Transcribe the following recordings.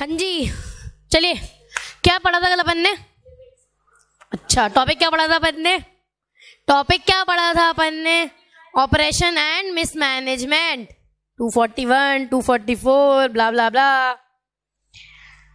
जी चलिए, क्या पढ़ा था कल अपन ने? अच्छा, टॉपिक क्या पढ़ा था अपन ने? टॉपिक क्या पढ़ा था अपन ने? Operation and mismanagement 241, 244 blah blah blah.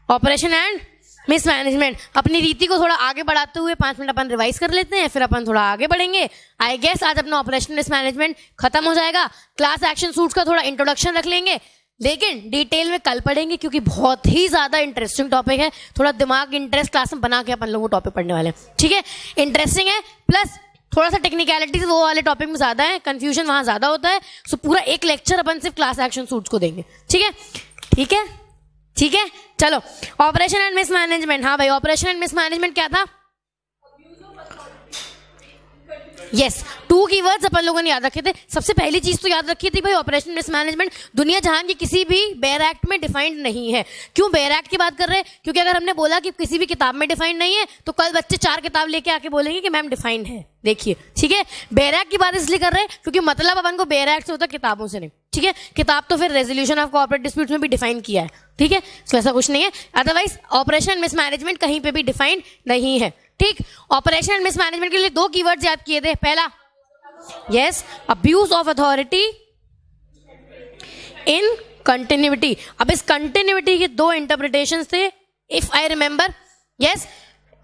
Operation and mismanagement. अपनी रीति को थोड़ा आगे बढ़ाते हुए 5 मिनट अपन रिवाइज कर लेते हैं, फिर अपन थोड़ा आगे बढ़ेंगे। आई गेस आज अपना ऑपरेशन मिसमैनेजमेंट खत्म हो जाएगा। क्लास एक्शन सूट्स का थोड़ा इंट्रोडक्शन रख लेंगे, लेकिन डिटेल में कल पढ़ेंगे क्योंकि बहुत ही ज्यादा इंटरेस्टिंग टॉपिक है। थोड़ा दिमाग इंटरेस्ट क्लास में बना के अपन लोग टॉपिक पढ़ने वाले हैं, ठीक है? इंटरेस्टिंग है, प्लस थोड़ा सा टेक्निकलिटीज वो वाले टॉपिक में ज्यादा है, कंफ्यूजन वहां ज्यादा होता है। सो पूरा एक लेक्चर अपन सिर्फ क्लास एक्शन सूट्स को देंगे, ठीक है? ठीक है, ठीक है, चलो। Operation and mismanagement. हाँ भाई, ऑपरेशन एंड मिसमैनेजमेंट क्या था? यस, 2 कीवर्ड्स अपन लोगों ने याद रखे थे। सबसे पहली चीज तो याद रखी थी भाई, ऑपरेशन मिसमैनेजमेंट दुनिया जहां की किसी भी बेयर एक्ट में डिफाइंड नहीं है। क्यों बेयर एक्ट की बात कर रहे हैं? क्योंकि अगर हमने बोला कि किसी भी किताब में डिफाइंड नहीं है तो कल बच्चे 4 किताब लेके आके बोलेंगे कि मैम डिफाइंड है, देखिए, ठीक है? बेयर एक्ट की बात इसलिए कर रहे हैं क्योंकि मतलब अपन को बेयर एक्ट से होता है, किताबों से नहीं, ठीक है? किताब तो फिर रेजोल्यूशन ऑफ कोऑपरेट डिस्प्यूट्स में भी डिफाइन किया है, ठीक है? तो ऐसा कुछ नहीं है। अदरवाइज ऑपरेशन मिसमैनेजमेंट कहीं पे भी डिफाइंड नहीं है, ठीक? ऑपरेशन एंड मिसमैनेजमेंट के लिए 2 कीवर्ड्स याद किए थे। पहला, yes, abuse of authority in continuity. अब इस कंटिन्यूटी के 2 इंटरप्रिटेशंस थे, इफ आई रिमेंबर। यस,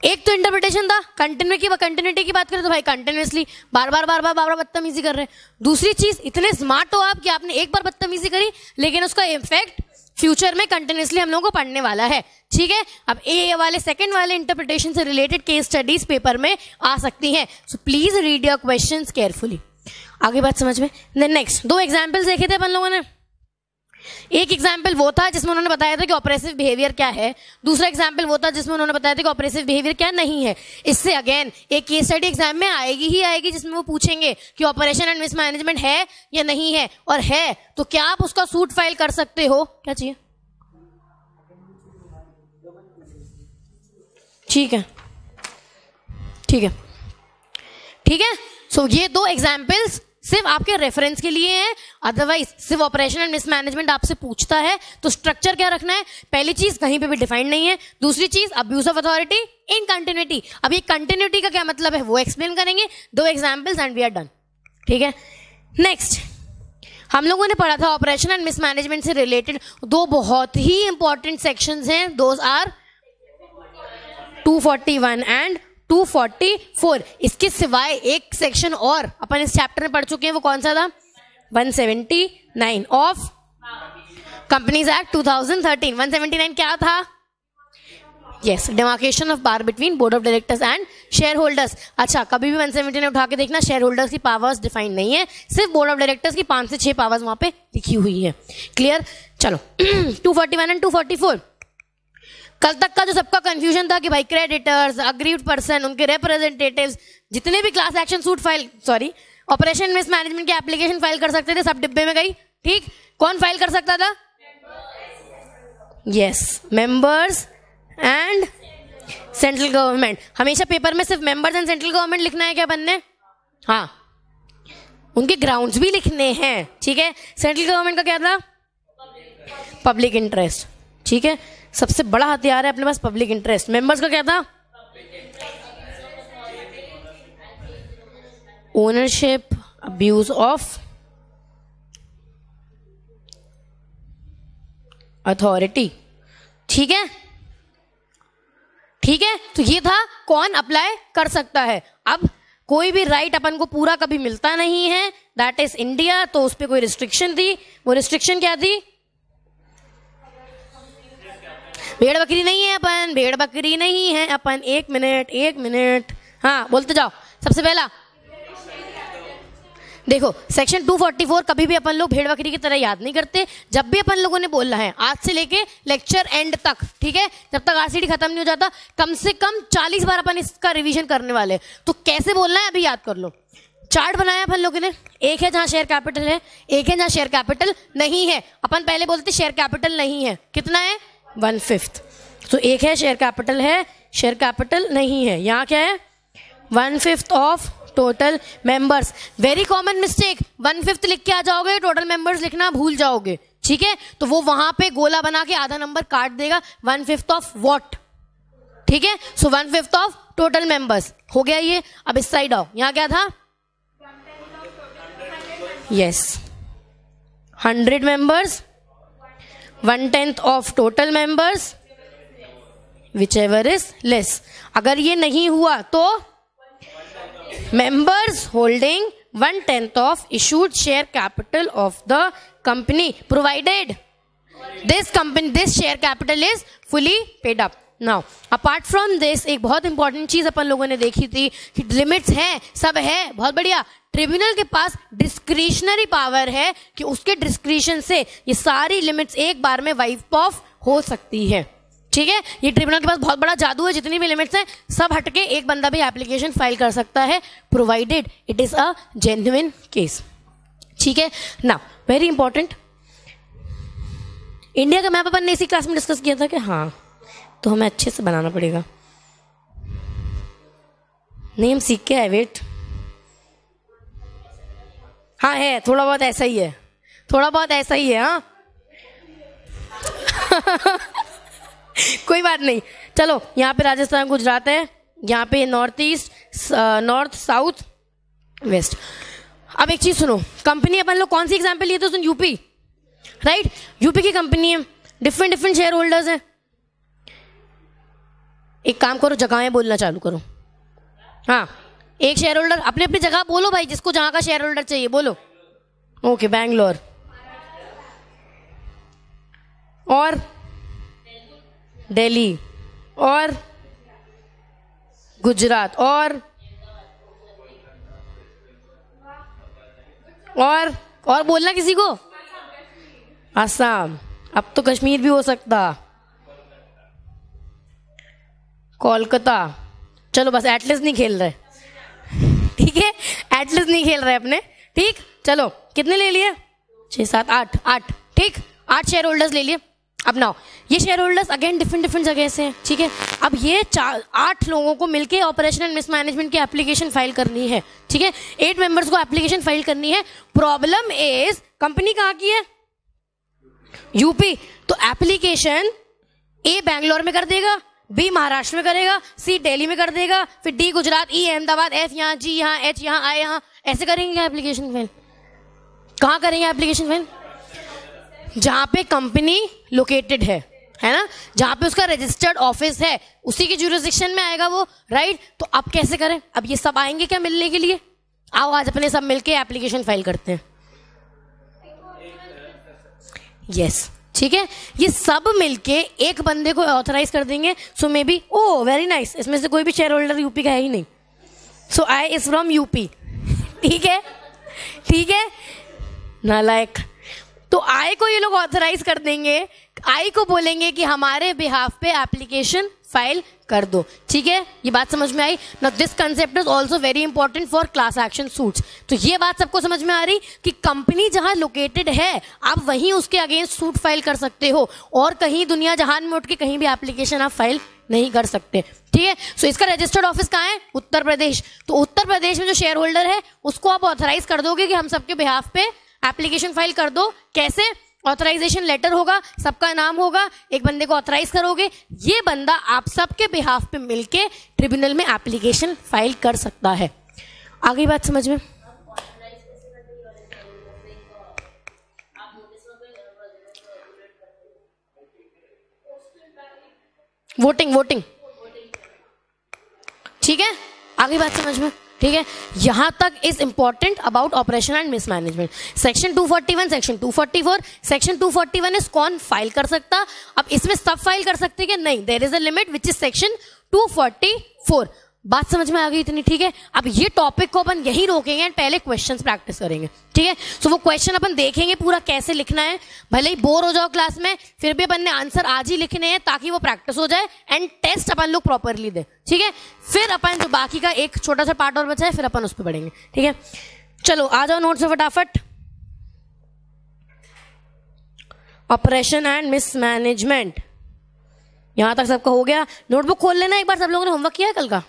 एक तो इंटरप्रिटेशन था कंटिन्यूटी की बात करें तो भाई कंटिन्यूसली बार बार बदतमीजी कर रहे हैं। दूसरी चीज, इतने स्मार्ट हो आप कि आपने एक बार बदतमीजी करी लेकिन उसका इफेक्ट फ्यूचर में कंटिन्यूसली हम लोगों को पढ़ने वाला है, ठीक है? अब ए वाले सेकंड वाले इंटरप्रिटेशन से रिलेटेड केस स्टडीज पेपर में आ सकती हैं, so please read your questions carefully. आगे बात समझ में? नेक्स्ट 2 एग्जांपल्स देखे थे अपन लोगों ने। एक एग्जाम्पल वो था जिसमें उन्होंने बताया था कि ऑपरेसिव बिहेवियर क्या है, दूसरा एग्जाम्पल वो था जिसमें उन्होंने बताया था कि ऑपरेसिव बिहेवियर क्या नहीं है। इससे अगेन एक केस स्टडी एग्जाम में आएगी ही आएगी जिसमें वो पूछेंगे कि ऑपरेशन एंड मिसमैनेजमेंट है या नहीं है, और है तो क्या आप उसका सूट फाइल कर सकते हो? क्या चाहिए? ठीक है, ठीक है, ठीक है। सो ये 2 एग्जाम्पल्स सिर्फ आपके रेफरेंस के लिए है। अदरवाइज सिर्फ ऑपरेशन एंड मिसमैनेजमेंट आपसे पूछता है तो स्ट्रक्चर क्या रखना है? पहली चीज, कहीं पे भी डिफाइंड नहीं है। दूसरी चीज, abuse of authority in continuity. अब ये कंटिन्यूटी का क्या मतलब है वो एक्सप्लेन करेंगे। 2 examples and we are done, ठीक है? नेक्स्ट हम लोगों ने पढ़ा था ऑपरेशन एंड मिसमैनेजमेंट से रिलेटेड 2 बहुत ही इंपॉर्टेंट सेक्शंस हैं। Those are 241 and 244। इसके सिवाय एक सेक्शन और अपन इस चैप्टर में पढ़ चुके हैं, वो कौन सा था? 179 ऑफ कंपनीज एक्ट 2013। 179 क्या था? Yes, demarcation of power between board of directors and share holders. अच्छा, कभी भी 179 उठा के देखना, शेयर होल्डर्स की पावर्स डिफाइन नहीं है, सिर्फ बोर्ड ऑफ डायरेक्टर्स की 5 से 6 पावर्स वहां पे लिखी हुई है। क्लियर? चलो 241 एंड 244। कल तक का जो सबका कंफ्यूजन था कि भाई क्रेडिटर्स, अग्रीव्ड पर्सन, उनके रिप्रेजेंटेटिव्स, जितने भी class action suit file operation mismanagement की एप्लीकेशन फाइल कर सकते थे, सब डिब्बे में गई, ठीक? कौन फाइल कर सकता था? Yes, members and central government. हमेशा पेपर में सिर्फ मेंबर्स एंड सेंट्रल गवर्नमेंट लिखना है क्या अपन ने? हाँ, उनके ग्राउंड्स भी लिखने हैं, ठीक है? सेंट्रल गवर्नमेंट का क्या था? पब्लिक इंटरेस्ट, ठीक है? सबसे बड़ा हथियार है अपने पास पब्लिक इंटरेस्ट। मेंबर्स का क्या था? ओनरशिप, अब्यूज ऑफ अथॉरिटी, ठीक है? ठीक है, तो ये था कौन अप्लाई कर सकता है। अब कोई भी राइट अपन को पूरा कभी मिलता नहीं है, दैट इज इंडिया, तो उस पर कोई रिस्ट्रिक्शन थी। वो रिस्ट्रिक्शन क्या थी? भेड़ बकरी नहीं है अपन, भेड़ बकरी नहीं है अपन। एक मिनट, हाँ बोलते जाओ। सबसे पहला देखो, सेक्शन 244 कभी भी अपन लोग भेड़ बकरी की तरह याद नहीं करते। जब भी अपन लोगों ने बोलना है आज से लेके लेक्चर एंड तक, ठीक है, जब तक आरसीडी खत्म नहीं हो जाता, कम से कम 40 बार अपन इसका रिवीजन करने वाले हैं। तो कैसे बोलना है अभी याद कर लो। चार्ट बनाया अपन लोगों ने, एक है जहां शेयर कैपिटल है, एक है जहां शेयर कैपिटल नहीं है। अपन पहले बोलते शेयर कैपिटल नहीं है, कितना है? 1/5। तो एक है शेयर कैपिटल है, शेयर कैपिटल नहीं है, यहाँ क्या है? 1/5 of total members. Very common mistake, 1/5 लिख के आ जाओगे, टोटल मेंबर्स लिखना भूल जाओगे, ठीक है, तो वो वहां पे गोला बना के आधा नंबर काट देगा। 1/5 ऑफ व्हाट, ठीक है, सो 1/5 ऑफ टोटल मेंबर्स हो गया ये। अब इस साइड आओ, यहां क्या था, yes 100 members, 1/10 of total members, whichever is less। अगर ये नहीं हुआ तो members holding 1/10 of issued share capital of the company provided this share capital is fully paid up। Now apart from this एक बहुत इंपॉर्टेंट चीज अपन लोगों ने देखी थी कि लिमिट्स हैं, सब है, बहुत बढ़िया। ट्रिब्यूनल के पास डिस्क्रिशनरी पावर है कि उसके डिस्क्रिशन से ये सारी लिमिट्स एक बार में वाइप ऑफ हो सकती है, ठीक है। ये ट्रिब्यूनल के पास बहुत बड़ा जादू है, जितनी भी लिमिट्स हैं सब हटके एक बंदा भी एप्लीकेशन फाइल कर सकता है, provided it is a genuine case, ठीक है ना। वेरी इंपॉर्टेंट, इंडिया का मैप अपन ने इसी क्लास में डिस्कस किया था कि हाँ, तो हमें अच्छे से बनाना पड़ेगा, नहीं हम सीख के आए, वेट, हाँ है, थोड़ा बहुत ऐसा ही है, थोड़ा बहुत ऐसा ही है, हाँ कोई बात नहीं, चलो यहाँ पे राजस्थान गुजरात है, यहाँ पे north east, north south west. अब एक चीज सुनो, कंपनी अपन लोग कौन सी एग्जांपल लिए थे, यूपी, राइट, यूपी की कंपनी है, डिफरेंट शेयर होल्डर्स हैं। एक काम करो, जगहें बोलना चालू करो, हाँ एक शेयर होल्डर अपनी अपनी जगह बोलो भाई, जिसको जहां का शेयर होल्डर चाहिए बोलो। ओके, बैंगलोर और दिल्ली और गुजरात और बोलना किसी को, असम, अब तो कश्मीर भी हो सकता, कोलकाता, चलो बस एटलीस्ट नहीं खेल रहे, ठीक है, एटलीस्ट नहीं खेल रहे अपने, ठीक, चलो कितने ले लिए, 6 7 8, ठीक, 8 शेयर होल्डर्स ले लिए। अब नाउ ये शेयर होल्डर्स अगेन डिफरेंट जगह से हैं, ठीक है। अब ये 8 लोगों को मिलके ऑपरेशन एंड मिसमैनेजमेंट की एप्लीकेशन फाइल करनी है, ठीक है, 8 मेंबर्स को एप्लीकेशन फाइल करनी है। प्रॉब्लम इज कंपनी कहाँ की है, यूपी, तो एप्लीकेशन ए बैंगलोर में कर देगा, बी महाराष्ट्र में करेगा, सी दिल्ली में कर देगा, फिर डी गुजरात, ई अहमदाबाद, एफ यहाँ, जी यहाँ, एच यहाँ, आई यहाँ, ऐसे करेंगे एप्लीकेशन फाइल। कहाँ करेंगे एप्लीकेशन फाइल, जहां पे कंपनी लोकेटेड है ना, जहां पे उसका रजिस्टर्ड ऑफिस है, उसी के ज्यूरिसडिक्शन में आएगा वो, राइट। तो अब कैसे करें, अब ये सब आएंगे क्या मिलने के लिए, आओ आज अपने सब मिलके एप्लीकेशन फाइल करते हैं, यस, ठीक है, ये सब मिलके एक बंदे को ऑथराइज कर देंगे। So may be, oh very nice, इसमें से कोई भी शेयर होल्डर यूपी का है ही नहीं, सो आई इज फ्रॉम यूपी, ठीक है, ठीक है, नालायक। तो आई को ये लोग ऑथराइज कर देंगे, आई को बोलेंगे कि हमारे बिहाफ पे एप्लीकेशन फाइल कर दो, ठीक है, ये बात समझ में आई ना। This concept is also very important for class action suits. तो ये बात सबको समझ में आ रही कि कंपनी जहां लोकेटेड है आप वहीं उसके अगेंस्ट सूट फाइल कर सकते हो, और कहीं दुनिया जहान में उठ के कहीं भी एप्लीकेशन आप फाइल नहीं कर सकते, ठीक है। सो इसका रजिस्टर्ड ऑफिस कहाँ है, उत्तर प्रदेश, तो उत्तर प्रदेश में जो शेयर होल्डर है उसको आप ऑथराइज कर दोगे कि हम सबके बिहाफ पे एप्लीकेशन फाइल कर दो। कैसे, ऑथराइजेशन लेटर होगा, सबका नाम होगा, एक बंदे को ऑथराइज करोगे, ये बंदा आप सबके बिहाफ पे मिलके ट्रिब्यूनल में एप्लीकेशन फाइल कर सकता है। आ गई बात समझ में, वोटिंग, ठीक है, आ गई बात समझ में, ठीक है। यहां तक is important about operation and mismanagement. Section 241, section 244, section 241 is कौन फाइल कर सकता, अब इसमें सब फाइल कर सकते क्या, नहीं, there is a limit which is section 244। बात समझ में आ गई इतनी, ठीक है। अब ये टॉपिक को अपन यही रोकेंगे एंड पहले क्वेश्चंस प्रैक्टिस करेंगे, ठीक है। सो वो क्वेश्चन अपन देखेंगे पूरा कैसे लिखना है, भले ही बोर हो जाओ क्लास में, फिर भी अपन ने आंसर आज ही लिखने हैं ताकि वो प्रैक्टिस हो जाए एंड टेस्ट अपन लोग प्रॉपरली दे, ठीक है। फिर अपन जो बाकी का एक छोटा सा पार्ट और बचा है फिर अपन उस पर पढ़ेंगे, ठीक है। चलो आ जाओ नोट से फटाफट। ऑपरेशन एंड मिसमैनेजमेंट, यहां तक सबका हो गया। नोटबुक खोल लेना एक बार, सब लोगों ने होमवर्क किया है कल का,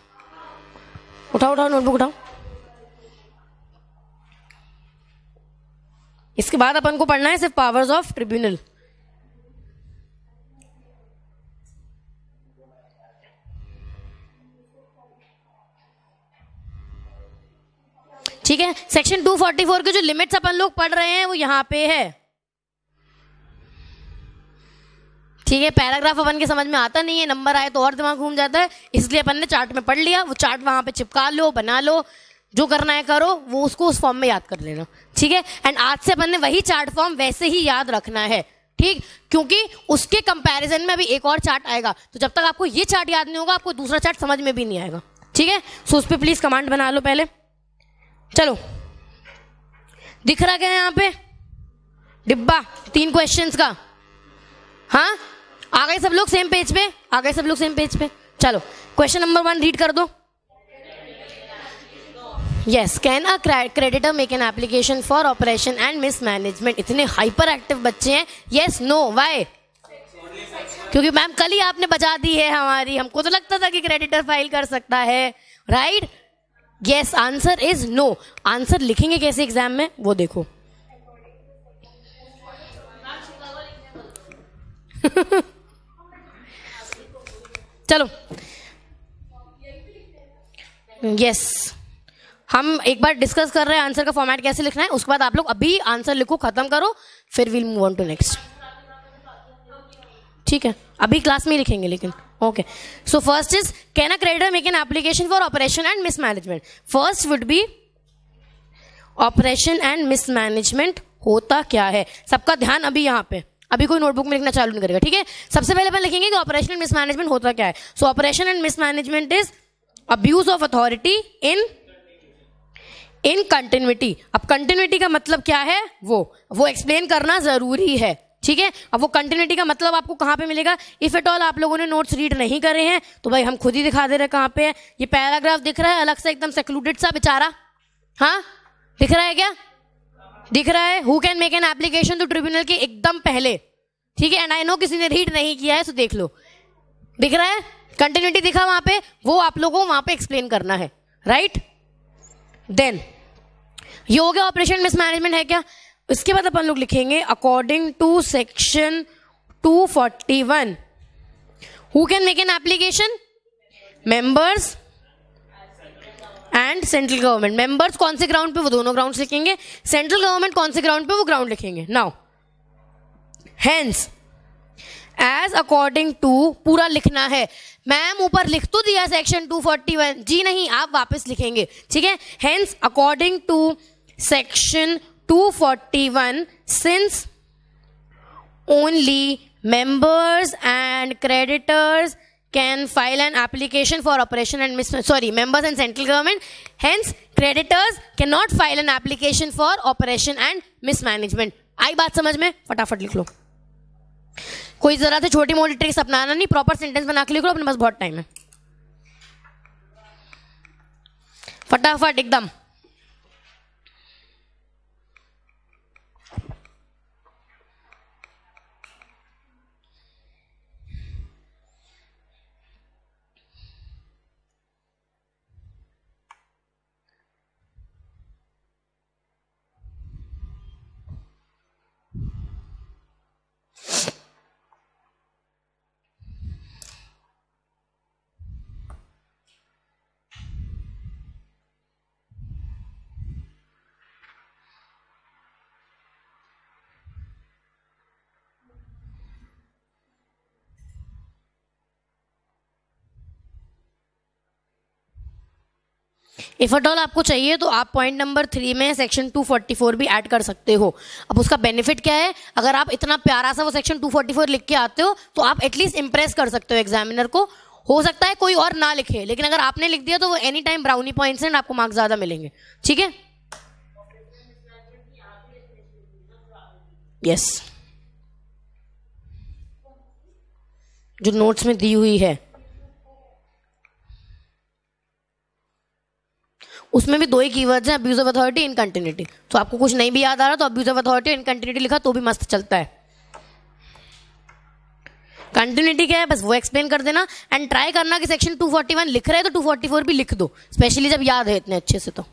उठाओ नोटबुक उठाओ। इसके बाद अपन को पढ़ना है सिर्फ पावर्स ऑफ ट्रिब्यूनल। ठीक है, सेक्शन 244 के जो लिमिट्स अपन लोग पढ़ रहे हैं वो यहां पे है। ठीक है, पैराग्राफ अपन के समझ में आता नहीं है, नंबर आए तो और दिमाग घूम जाता है, इसलिए अपन ने चार्ट में पढ़ लिया, वो चार्ट वहां पे चिपका लो, बना लो, जो करना है करो, वो उसको उस फॉर्म में याद कर लेना। ठीक है, एंड आज से अपन ने वही चार्ट फॉर्म वैसे ही याद रखना है। ठीक, क्योंकि उसके कंपैरिजन में अभी एक और चार्ट आएगा, तो जब तक आपको ये चार्ट याद नहीं होगा आपको दूसरा चार्ट समझ में भी नहीं आएगा। ठीक है, सो उस पर प्लीज कमांड बना लो पहले। चलो, दिख रहा क्या है यहाँ पे डिब्बा 3 क्वेश्चंस का? हाँ, आ गए सब लोग सेम पेज पे? आ गए सब लोग सेम पेज पे? चलो, क्वेश्चन नंबर 1 रीड कर दो। Yes, can a creditor make an application for operation and mismanagement? इतने हाइपर एक्टिव बच्चे हैं। Yes, no, why? क्योंकि मैम कल ही आपने बजा दी है हमारी, हमको तो लगता था कि क्रेडिटर फाइल कर सकता है, right? Yes, answer is no. Answer लिखेंगे कैसे एग्जाम में वो देखो। चलो, यस, हम एक बार डिस्कस कर रहे हैं आंसर का फॉर्मेट कैसे लिखना है, उसके बाद आप लोग अभी आंसर लिखो, खत्म करो, फिर will move on to next. ठीक है, अभी क्लास में ही लिखेंगे लेकिन। Okay, so first is can a creditor make an application for operation and mismanagement? First would be operation and mismanagement होता क्या है। सबका ध्यान अभी यहाँ पे, अभी कोई नोटबुक में लिखना चालू नहीं करेगा। ठीक है, सबसे पहले अपन लिखेंगे कि ऑपरेशन एंड मिसमैनेजमेंट होता क्या है। सो operation and mismanagement is abuse of authority in continuity. अब कंटिन्यूटी का मतलब क्या है वो एक्सप्लेन करना जरूरी है। ठीक है, अब वो कंटिन्यूटी का मतलब आपको कहां पे मिलेगा? इफ एट ऑल आप लोगों ने नोट्स रीड नहीं करे हैं तो भाई हम खुद ही दिखा दे रहे हैं कहां पे है। ये पैराग्राफ दिख रहा है अलग से एकदम सेक्लूडेड सा बेचारा? हाँ, दिख रहा है क्या? दिख रहा है, who can make an application to tribunal के एकदम पहले। ठीक है, एंड आई नो किसी ने रीड नहीं किया है, तो देख लो, दिख रहा है कंटिन्यूटी दिखा वहां पे, वो आप लोगों को वहां पे एक्सप्लेन करना है, राइट? देन ये हो गया ऑपरेशन मिसमैनेजमेंट है क्या। इसके बाद अपन लोग लिखेंगे according to section 241 who can make an application? Members and central government. Members कौन से ग्राउंड पे? वो दोनों ग्राउंड लिखेंगे। सेंट्रल गवर्नमेंट कौन से ग्राउंड पे? वो ग्राउंड लिखेंगे। Now hence as according to पूरा लिखना है। मैम ऊपर लिख तो दिया सेक्शन 241, जी नहीं, आप वापस लिखेंगे। ठीक है, hence according to section 241 since only members and creditors can file an application for operation and members and central government, hence creditors cannot file an application for operation and mismanagement। आई बात समझ में? फटाफट लिख लो, कोई जरा से छोटी मोटी ट्रिक्स अपनाना नहीं, प्रॉपर सेंटेंस बना के लिख लो, अपने पास बहुत टाइम है, फटाफट एकदम। इफ एट ऑल आपको चाहिए तो आप पॉइंट नंबर 3 में सेक्शन 244 भी ऐड कर सकते हो। अब उसका बेनिफिट क्या है, अगर आप इतना प्यारा सा वो सेक्शन 244 लिख के आते हो तो आप एटलीस्ट इंप्रेस कर सकते हो एग्जामिनर को। हो सकता है कोई और ना लिखे, लेकिन अगर आपने लिख दिया तो वो एनी टाइम ब्राउनी पॉइंट्स हैं, आपको मार्क्स ज्यादा मिलेंगे। ठीक है, यस, जो नोट्स में दी हुई है उसमें भी 2 ही कीवर्ड्स हैं, अब्यूज ऑफ अथॉरिटी, इनकंटिन्यूटी। तो आपको कुछ नहीं भी याद आ रहा तो अब्यूज ऑफ अथॉरिटी, इनकंटिन्यूटी लिखा तो भी मस्त चलता है। कंटिन्यूटी क्या है बस वो एक्सप्लेन कर देना, एंड ट्राई करना कि सेक्शन 241 लिख रहे हैं तो 244 भी लिख दो, स्पेशली जब याद है इतने अच्छे से। तो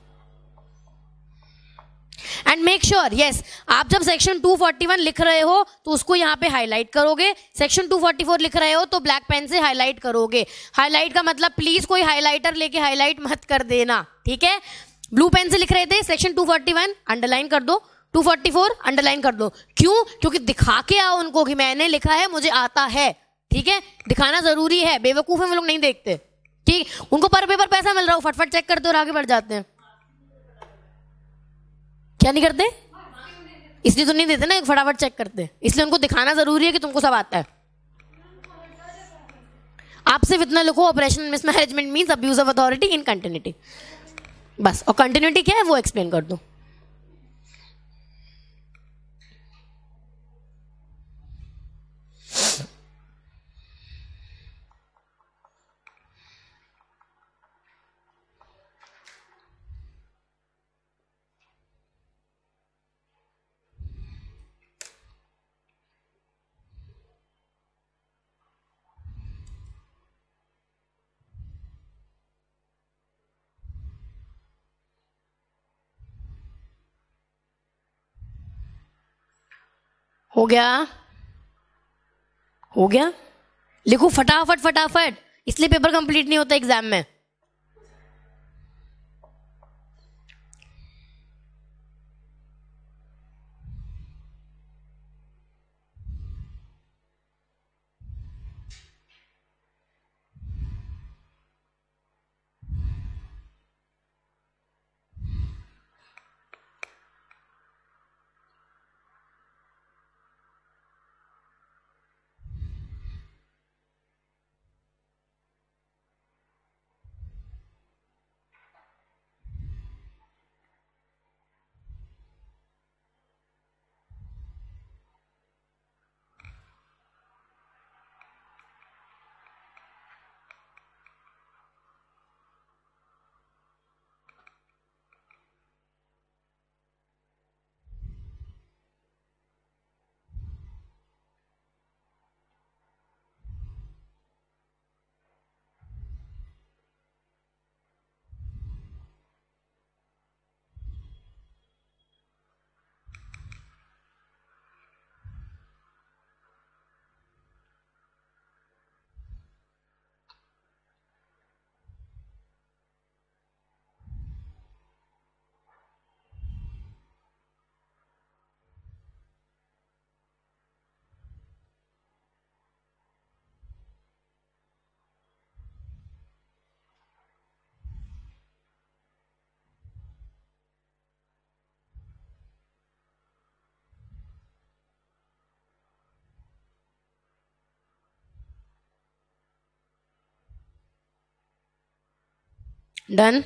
एंड मेक श्योर, यस, आप जब सेक्शन 241 लिख रहे हो तो उसको यहाँ पे हाईलाइट करोगे, सेक्शन 244 लिख रहे हो तो ब्लैक पेन से हाईलाइट करोगे। हाईलाइट का मतलब प्लीज कोई हाईलाइटर लेके हाईलाइट मत कर देना, ठीक है। ब्लू पेन से लिख रहे थे सेक्शन 241 अंडरलाइन कर दो, 244 अंडरलाइन कर दो। क्यों? क्योंकि दिखा के आओ उनको कि मैंने लिखा है, मुझे आता है, ठीक है, दिखाना जरूरी है। बेवकूफ है वो लोग, नहीं देखते, ठीक, उनको पर पेपर पैसा मिल रहा हो, फटफट चेक करते और आगे बढ़ जाते हैं। क्या नहीं करते? इसलिए तो नहीं देते ना, फटाफट चेक करते, इसलिए उनको दिखाना जरूरी है कि तुमको सब आता है। आप सिर्फ इतना लिखो, operational mismanagement means abuse of authority in continuity, बस। और कंटिन्यूटी क्या है वो एक्सप्लेन कर दो। हो गया? हो गया? लिखो फटाफट फटाफट, इसलिए पेपर कंप्लीट नहीं होता एग्जाम में। डन?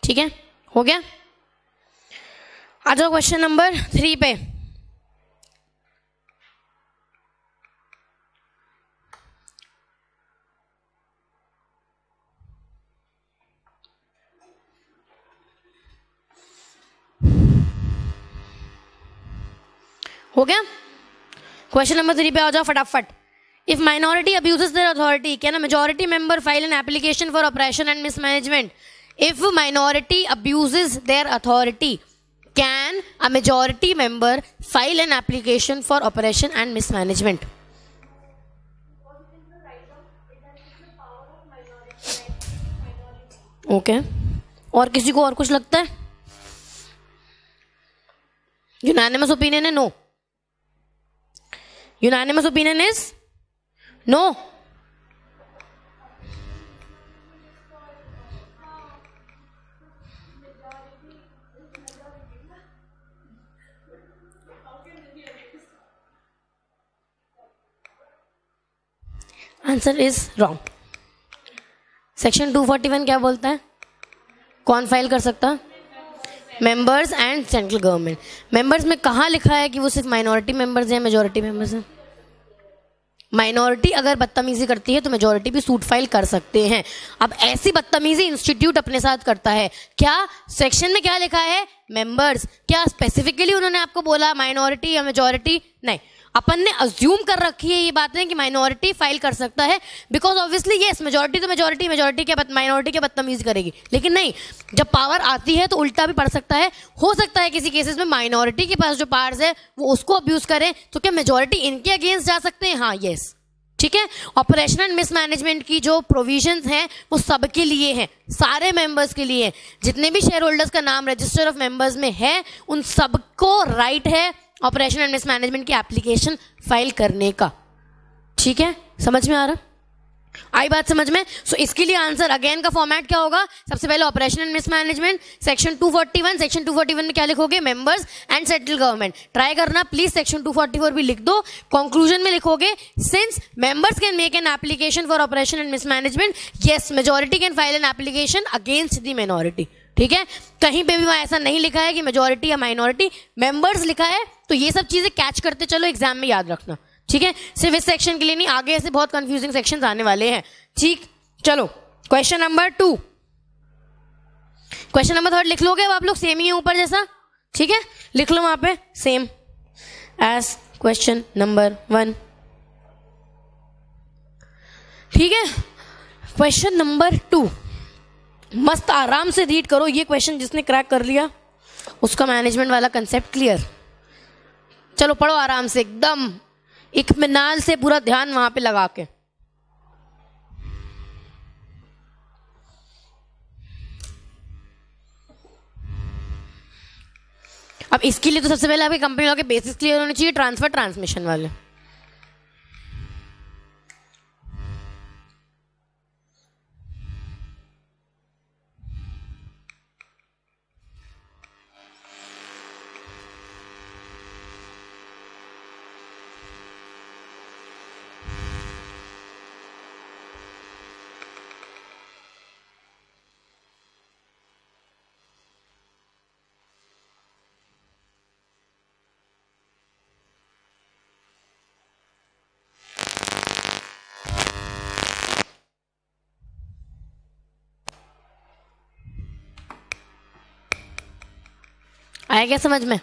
ठीक है, हो गया। आ जाओ क्वेश्चन नंबर 3 पे। हो गया? क्वेश्चन नंबर 3 पे आ जाओ फटाफट। If minority abuses there authority, can a majority member file an application for operation and mismanagement? If minority abuses their authority, can a majority member file an application for operation and mismanagement? Okay. और किसी को और कुछ लगता है? Unanimous opinion है no. Unanimous opinion is no. Answer is wrong. Section 241 क्या बोलता है? कौन फाइल कर सकता? Members and central government. Members में कहाँ लिखा है कि वो सिर्फ माइनॉरिटी मेंबर्स हैं, मेजॉरिटी मेंबर्स हैं? माइनॉरिटी अगर बदतमीजी करती है तो मेजॉरिटी भी सूट फाइल कर सकते हैं। अब ऐसी बदतमीजी इंस्टीट्यूट अपने साथ करता है, क्या सेक्शन में क्या लिखा है, मेंबर्स, क्या स्पेसिफिकली उन्होंने आपको बोला माइनॉरिटी या मेजॉरिटी? नहीं, अपन ने अज्यूम कर रखी है ये बातें कि माइनॉरिटी फाइल कर सकता है, बिकॉज ऑब्वियसली यस मेजॉरिटी तो मेजॉरिटी, मेजॉरिटी के माइनॉरिटी के बदतमीजी करेगी। लेकिन नहीं, जब पावर आती है तो उल्टा भी पड़ सकता है। हो सकता है किसी केसेस में माइनॉरिटी के पास जो पावर्स है वो उसको अब्यूज करें, तो क्या मेजॉरिटी इनके अगेंस्ट जा सकते हैं? हाँ, यस, ठीक है। ऑपरेशनल मिसमैनेजमेंट की जो प्रोविजंस हैं वो सबके लिए हैं, सारे मेंबर्स के लिए हैं। जितने भी शेयर होल्डर्स का नाम रजिस्टर ऑफ मेंबर्स में है उन सबको राइट है ऑपरेशनल मिसमैनेजमेंट की एप्लीकेशन फाइल करने का। ठीक है, समझ में आ रहा? आई बात समझ में? सो इसके लिए आंसर अगेन का फॉर्मेट क्या होगा? सबसे पहले ऑपरेशनल मिसमैनेजमेंट, सेक्शन 241, सेक्शन 241 में क्या लिखोगे? Members and central government. Try करना प्लीज, सेक्शन 244 भी लिख दो। कंक्लूजन में लिखोगे since members can make an application for operation and mismanagement, yes majority can file an application against the minority. ठीक है, कहीं पे भी वहां ऐसा नहीं लिखा है कि मेजॉरिटी या माइनॉरिटी, मेंबर्स लिखा है। तो ये सब चीजें कैच करते चलो, एग्जाम में याद रखना। ठीक है, सिर्फ इस सेक्शन के लिए नहीं, आगे ऐसे बहुत कंफ्यूजिंग सेक्शंस आने वाले हैं। ठीक, चलो क्वेश्चन नंबर 2, क्वेश्चन नंबर 3 लिख लोगे अब आप लोग, सेम ही है ऊपर जैसा। ठीक है, लिख लो वहां पे सेम एज क्वेश्चन नंबर 1। ठीक है, क्वेश्चन नंबर 2 मस्त आराम से रीड करो। ये क्वेश्चन जिसने क्रैक कर लिया उसका मैनेजमेंट वाला कंसेप्ट क्लियर। चलो पढ़ो आराम से, एकदम इत्मीनान से, पूरा ध्यान वहां पे लगा के। अब इसके लिए तो सबसे पहले आपके कंपनी लॉ के बेसिक्स क्लियर होने चाहिए, ट्रांसफर ट्रांसमिशन वाले। आया क्या समझ में?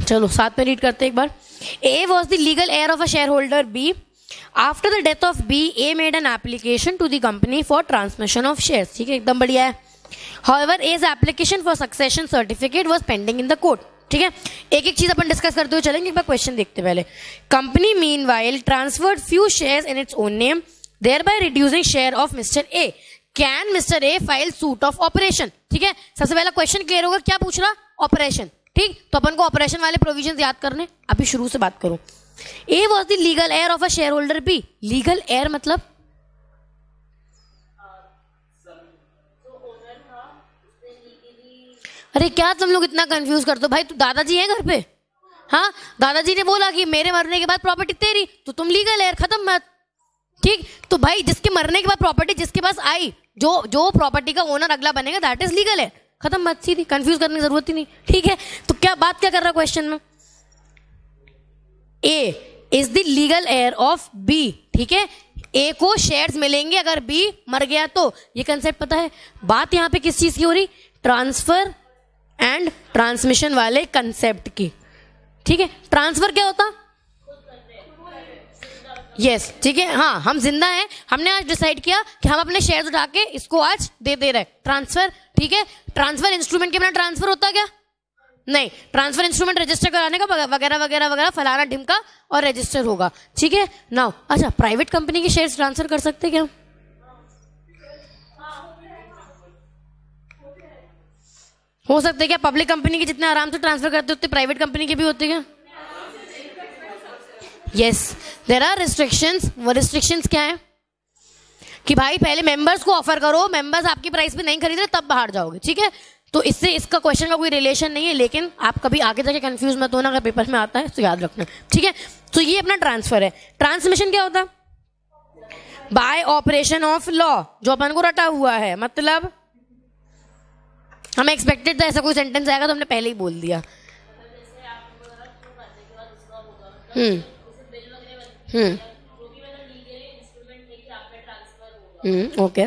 चलो साथ में रीड करते एक बार। A was the legal heir of a shareholder B. After the death of B, A made an application to the company for transmission of shares. ठीक है, एकदम बढ़िया है। However, A's application for succession certificate was pending in the court. ठीक है, एक एक चीज अपन डिस्कस करते हुए चलेंगे, एक बार क्वेश्चन देखते पहले। Company meanwhile transferred few shares in its own name, thereby reducing share of Mr. A. Can mister A file suit of operation? ठीक है, सबसे पहला क्वेश्चन क्लियर होगा, क्या पूछ रहा? ऑपरेशन। ठीक, तो अपन को ऑपरेशन वाले प्रोविजंस याद करने। अभी शुरू से बात करूं। A was the legal heir of a shareholder B. Legal heir मतलब अरे क्या तुम लोग इतना कंफ्यूज करते हो भाई? तू दादाजी है घर पे? हाँ, दादाजी ने बोला कि मेरे मरने के बाद प्रॉपर्टी तेरी, तो तुम लीगल एयर, खत्म बात। ठीक, तो भाई जिसके मरने के बाद प्रॉपर्टी जिसके पास आई, जो प्रॉपर्टी का ओनर अगला बनेगा, दैट इज लीगल है, खत्म बात, सीधी, कंफ्यूज करने की जरूरत ही नहीं। ठीक है, तो क्या बात क्या कर रहा है क्वेश्चन में? A is the legal heir of B. ठीक है, ए को शेयर्स मिलेंगे अगर बी मर गया तो। ये कंसेप्ट पता है? बात यहां पे किस चीज की हो रही? ट्रांसफर एंड ट्रांसमिशन वाले कंसेप्ट की। ठीक है, ट्रांसफर क्या होता? यस, ठीक है, हाँ, हम जिंदा हैं, हमने आज डिसाइड किया कि हम अपने शेयर्स उठा के इसको आज दे रहे, ट्रांसफर। ठीक है, ट्रांसफर इंस्ट्रूमेंट के बिना ट्रांसफर होता क्या? नहीं, ट्रांसफर इंस्ट्रूमेंट रजिस्टर कराने का वगैरह वगैरह वगैरह, फलाना ढिमका, और रजिस्टर होगा। ठीक है, नाउ अच्छा, प्राइवेट कंपनी के शेयर्स ट्रांसफर कर सकते क्या? हो सकते क्या? पब्लिक कंपनी के जितने आराम से ट्रांसफर करते उतने प्राइवेट कंपनी के भी होते क्या? Yes, there are restrictions. वो रिस्ट्रिक्शंस क्या है? कि भाई पहले मेंबर्स को ऑफर करो, मेंबर्स आपकी प्राइस पे नहीं खरीद रहे तब बाहर जाओगे। ठीक है, तो इससे इसका क्वेश्चन का कोई रिलेशन नहीं है, लेकिन आप कभी आगे जाके कंफ्यूज मत होना, अगर पेपर में आता है तो याद रखना। ठीक है, तो ये अपना ट्रांसफर है। ट्रांसमिशन क्या होता है? बाय ऑपरेशन ऑफ लॉ, जो अपन को रटा हुआ है। मतलब हमें एक्सपेक्टेड था ऐसा कोई सेंटेंस आएगा, तो हमने पहले ही बोल दिया। ओके,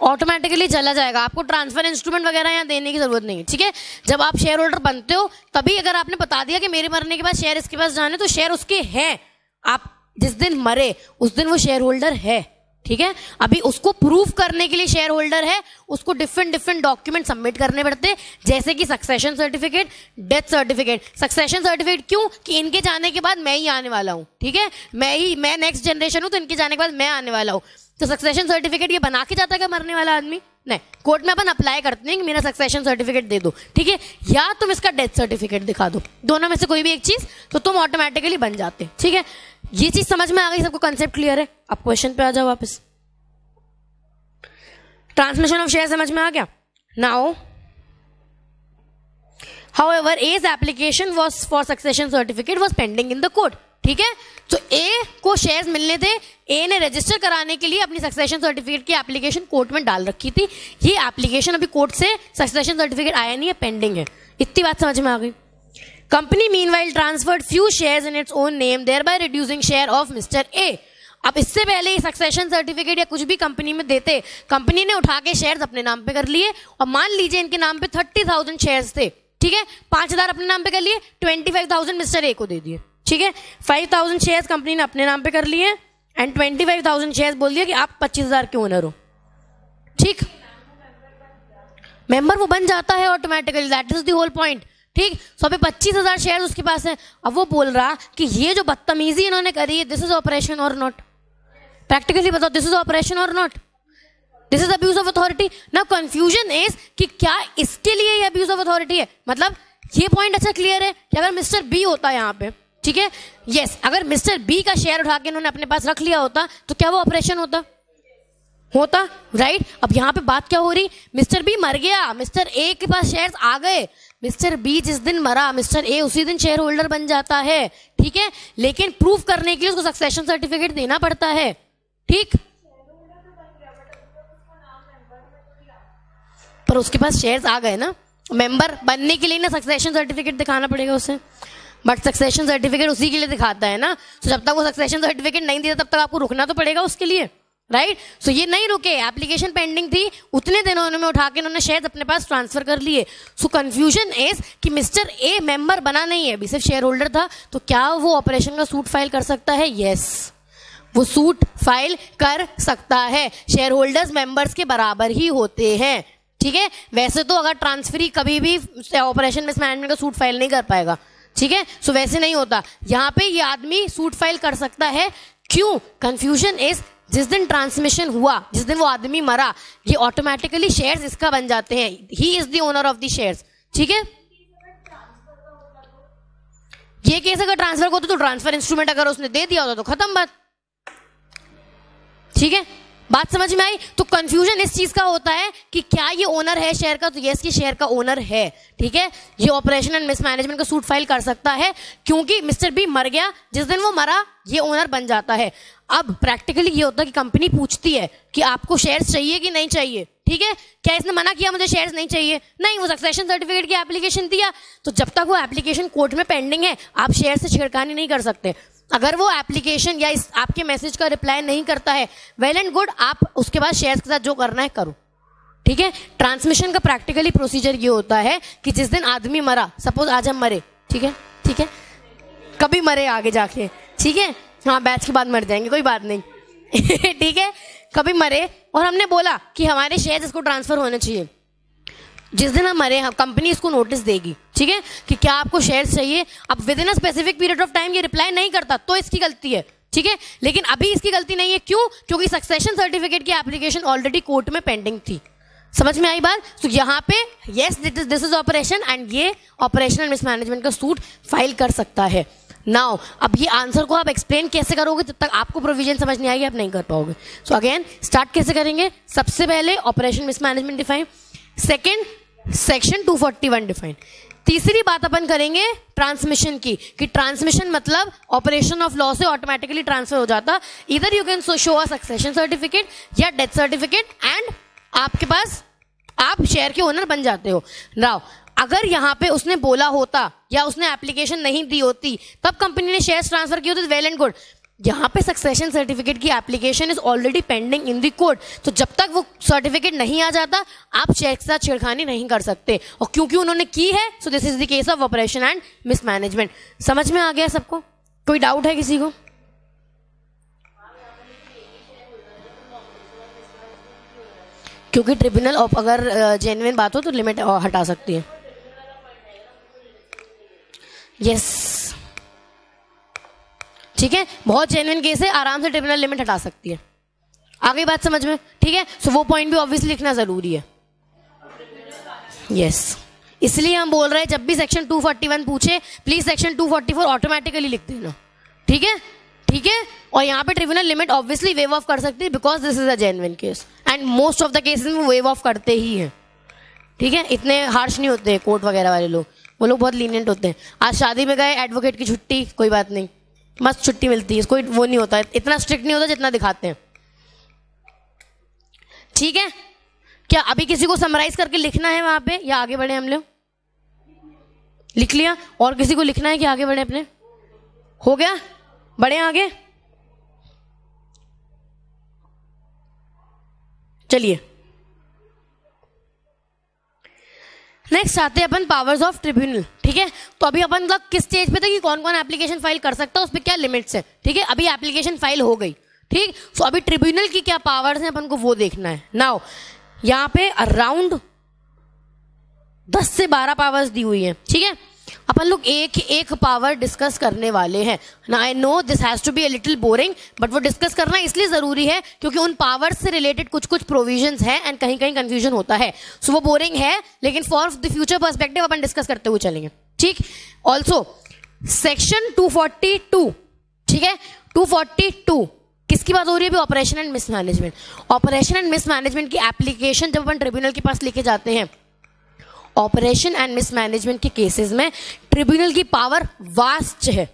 ऑटोमेटिकली चला जाएगा, आपको ट्रांसफर इंस्ट्रूमेंट वगैरह यहाँ देने की जरूरत नहीं है, ठीक है। जब आप शेयर होल्डर बनते हो तभी अगर आपने बता दिया कि मेरे मरने के बाद शेयर इसके पास जाने, तो शेयर उसके हैं, आप जिस दिन मरे उस दिन वो शेयर होल्डर है, ठीक है। अभी उसको प्रूफ करने के लिए शेयर होल्डर है, उसको डिफरेंट डॉक्यूमेंट सबमिट करने पड़ते हैं, जैसे कि succession certificate, death certificate. Succession certificate क्यों? कि इनके जाने के बाद मैं ही आने वाला हूँ, ठीक है, मैं नेक्स्ट जनरेशन हूँ, तो इनके जाने के बाद मैं आने वाला हूँ। तो सक्सेशन सर्टिफिकेट ये बना के जाता है क्या मरने वाला आदमी? नहीं, कोर्ट में अपन अप्लाई करते हैं कि मेरा सक्सेशन सर्टिफिकेट दे दो, ठीक है, या तुम इसका डेथ सर्टिफिकेट दिखा दो, दोनों में से कोई भी एक चीज, तो तुम ऑटोमेटिकली बन जाते, ठीक है। ये चीज समझ में आ गई सबको, कंसेप्ट क्लियर है? अब क्वेश्चन पे आ जाओ वापस। ट्रांसमिशन ऑफ शेयर समझ में आ गया? Now however A's application was for succession certificate was pending in the court, ठीक है। तो ए को शेयर्स मिलने थे, ए ने रजिस्टर कराने के लिए अपनी सक्सेशन सर्टिफिकेट की एप्लीकेशन कोर्ट में डाल रखी थी। ये एप्लीकेशन अभी कोर्ट से सक्सेशन सर्टिफिकेट आया नहीं है, पेंडिंग है। इतनी बात समझ में आ गई? Company meanwhile transferred few shares in its own name, thereby reducing share of mister A. अब इससे पहले ये सक्सेशन सर्टिफिकेट या कुछ भी कंपनी में देते, कंपनी ने उठा के शेयर्स अपने नाम पे कर लिए, और मान लीजिए इनके नाम पे 30,000 शेयर्स थे, ठीक है, 5,000 अपने नाम पे कर लिए, 25,000 मिस्टर ए को दे दिए, ठीक है। 5,000 शेयर्स कंपनी ने अपने नाम पे कर लिए एंड 25,000 शेयर्स बोल दिया कि आप 25,000 के ओनर हो, ठीक। मेंबर वो बन जाता है automatically, that is the whole point, ठीक। सो अभी 25,000 शेयर उसके पास है। अब वो बोल रहा कि ये जो बदतमीजी इन्होंने करी है, दिस इज ऑपरेशन और नॉट? प्रैक्टिकली बताओ, दिस इज ऑपरेशन और not? This is abuse of authority. Now confusion is कि क्या इसके लिए ये अब्यूज ऑफ अथॉरिटी है? मतलब ये पॉइंट अच्छा क्लियर है कि अगर मिस्टर बी होता है यहाँ पे, ठीक है, यस, अगर मिस्टर बी का शेयर उठा के इन्होंने अपने पास रख लिया होता तो क्या वो ऑपरेशन होता, राइट। अब यहाँ पे बात क्या हो रही? मिस्टर बी मर गया, मिस्टर ए के पास शेयर्स आ गए, मिस्टर बी जिस दिन मरा मिस्टर ए उसी दिन शेयर होल्डर बन जाता है, ठीक है, लेकिन प्रूफ करने के लिए उसको सक्सेशन सर्टिफिकेट देना पड़ता है, ठीक। पर उसके पास शेयर्स आ गए ना, मेंबर बनने के लिए ना सक्सेशन सर्टिफिकेट दिखाना पड़ेगा उसे, बट सक्सेशन सर्टिफिकेट उसी के लिए दिखाता है ना। तो जब तक वो सक्सेशन सर्टिफिकेट नहीं देता तब तक आपको रुकना तो पड़ेगा उसके लिए, राइट। सो ये नहीं रुके, एप्लीकेशन पेंडिंग थी, उतने दिनों में उठा के इन्होंने शेयर अपने पास ट्रांसफर कर लिए। सो कंफ्यूजन इज कि मिस्टर ए मेंबर बना नहीं है, अभी सिर्फ शेयर होल्डर था, तो क्या वो ऑपरेशन का सूट फाइल कर सकता है? यस, वो सूट फाइल कर सकता है, शेयर होल्डर्स मेंबर्स के बराबर ही होते हैं, ठीक है। वैसे तो अगर ट्रांसफरी कभी भी ऑपरेशन मिसमैनेजमेंट का सूट फाइल नहीं कर पाएगा, ठीक है, सो वैसे नहीं होता। यहाँ पे ये आदमी सूट फाइल कर सकता है, क्यों? कंफ्यूजन इज जिस दिन ट्रांसमिशन हुआ, जिस दिन वो आदमी मरा, ये ऑटोमेटिकली शेयर्स इसका बन जाते हैं, he is the owner of the shares, ठीक है। ये केस अगर ट्रांसफर होता तो ट्रांसफर इंस्ट्रूमेंट अगर उसने दे दिया होता तो खत्म बात, ठीक है। बात समझ में आई? तो कंफ्यूजन इस चीज का होता है कि क्या ये ओनर है शेयर का, तो यस ये शेयर का ओनर है, ठीक है। ये ऑपरेशन एंड मिसमैनेजमेंट का सूट फाइल कर सकता है, क्योंकि मिस्टर बी मर गया, जिस दिन वो मरा ये ओनर बन जाता है। अब प्रैक्टिकली ये होता है कि कंपनी पूछती है कि आपको शेयर्स चाहिए कि नहीं चाहिए, ठीक है। क्या इसने मना किया मुझे शेयर्स नहीं चाहिए? नहीं, वो सक्सेशन सर्टिफिकेट की एप्लीकेशन दिया, तो जब तक वो एप्लीकेशन कोर्ट में पेंडिंग है आप शेयर से छेड़खानी नहीं कर सकते। अगर वो एप्लीकेशन या इस आपके मैसेज का रिप्लाई नहीं करता है, वेल एंड गुड, आप उसके बाद शेयर्स के साथ जो करना है करो, ठीक है। ट्रांसमिशन का प्रैक्टिकली प्रोसीजर ये होता है कि जिस दिन आदमी मरा, सपोज आज हम मरे, ठीक है, ठीक है, कभी मरे आगे जाके, ठीक है, हाँ बैच के बाद मर जाएंगे कोई बात नहीं ठीक है, कभी मरे और हमने बोला कि हमारे शेयर्स इसको ट्रांसफर होने चाहिए, जिस दिन हम मरे कंपनी इसको नोटिस देगी, ठीक है, कि क्या आपको शेयर्स चाहिए। अब with in a specific period of time ये रिप्लाई नहीं करता तो इसकी गलती है, ठीक है, लेकिन अभी इसकी गलती नहीं है, क्यों? क्योंकि सक्सेशन सर्टिफिकेट की एप्लीकेशन ऑलरेडी कोर्ट में पेंडिंग थी। समझ में आई बात? तो यहाँ पे yes this is operation and ये ऑपरेशन एंड मिसमैनेजमेंट का सूट फाइल कर सकता है। नाउ अब ये आंसर को आप एक्सप्लेन कैसे करोगे, जब तक आपको प्रोविजन समझ नहीं आएगी आप नहीं कर पाओगे। सो अगेन स्टार्ट कैसे करेंगे? सबसे पहले operation mismanagement define, second section 241 define, तीसरी बात अपन करेंगे ट्रांसमिशन की, कि ट्रांसमिशन मतलब ऑपरेशन ऑफ लॉ से ऑटोमेटिकली ट्रांसफर हो जाता। इधर you can show a succession certificate या डेथ सर्टिफिकेट एंड आपके पास आप शेयर के ओनर बन जाते हो। नाउ अगर यहाँ पे उसने बोला होता या उसने एप्लीकेशन नहीं दी होती तब कंपनी ने शेयर्स ट्रांसफर किए होते, वेल एंड गुड। यहाँ पे सक्सेशन सर्टिफिकेट की application is already pending in the court, तो जब तक वो सर्टिफिकेट नहीं आ जाता आप शेयर के साथ छेड़खानी नहीं कर सकते, और क्योंकि उन्होंने की है so this is the case of operation and mismanagement. समझ में आ गया सबको? कोई डाउट है किसी को? क्योंकि ट्रिब्यूनल अगर जेन्युइन बात हो तो लिमिट हटा सकती है। यस, ठीक है, बहुत जेन्युइन केस है, आराम से ट्रिब्यूनल लिमिट हटा सकती है। आगे बात समझ में? ठीक है, सो वो पॉइंट भी ऑब्वियसली लिखना जरूरी है। यस, इसलिए हम बोल रहे हैं जब भी सेक्शन 241 पूछे प्लीज सेक्शन 244 ऑटोमेटिकली लिख देना। ठीक है, ठीक है। और यहाँ पे tribunal limit obviously wave of कर सकती है because this is a genuine case, and most of the cases में वेव ऑफ करते ही हैं। ठीक है, इतने हार्श नहीं होते कोर्ट वगैरह वाले लोग, वो लोग बहुत लीनियंट होते हैं। आज शादी में गए, एडवोकेट की छुट्टी, कोई बात नहीं, मस्त छुट्टी मिलती है, कोई वो नहीं होता, इतना स्ट्रिक्ट नहीं होता जितना दिखाते हैं। ठीक है, क्या अभी किसी को समराइज करके लिखना है वहां पे या आगे बढ़े हम लोग? लिख लिया? और किसी को लिखना है कि आगे बढ़े अपने? हो गया, बढ़े आगे। चलिए नेक्स्ट आते हैं अपन पावर्स ऑफ ट्रिब्यूनल। ठीक है, तो अभी अपन तक किस स्टेज पे थे कि कौन कौन एप्लीकेशन फाइल कर सकता है, उस पर क्या लिमिट्स है। ठीक है, अभी एप्लीकेशन फाइल हो गई। ठीक, सो अभी ट्रिब्यूनल की क्या पावर्स हैं अपन को वो देखना है। नाउ यहाँ पे अराउंड 10 से 12 पावर्स दी हुई है। ठीक है, अपन लोग एक एक पावर डिस्कस करने वाले हैं ना। I know this has to be a little boring, but वो डिस्कस करना इसलिए जरूरी है क्योंकि उन पावर्स से रिलेटेड कुछ कुछ प्रोविजंस हैं एंड कहीं कहीं कंफ्यूजन होता है। सो वो बोरिंग है, लेकिन for the future perspective upon discuss करते हुए चलेंगे। ठीक, ऑल्सो सेक्शन 242, ठीक है, 242 किसकी बात हो रही है अभी? Operation and mismanagement. Operation and mismanagement की एप्लीकेशन जब अपन ट्रिब्यूनल के पास लेके जाते हैं, ऑपरेशन एंड मिसमैनेजमेंट के केसेस में ट्रिब्यूनल की पावर वास्ट है।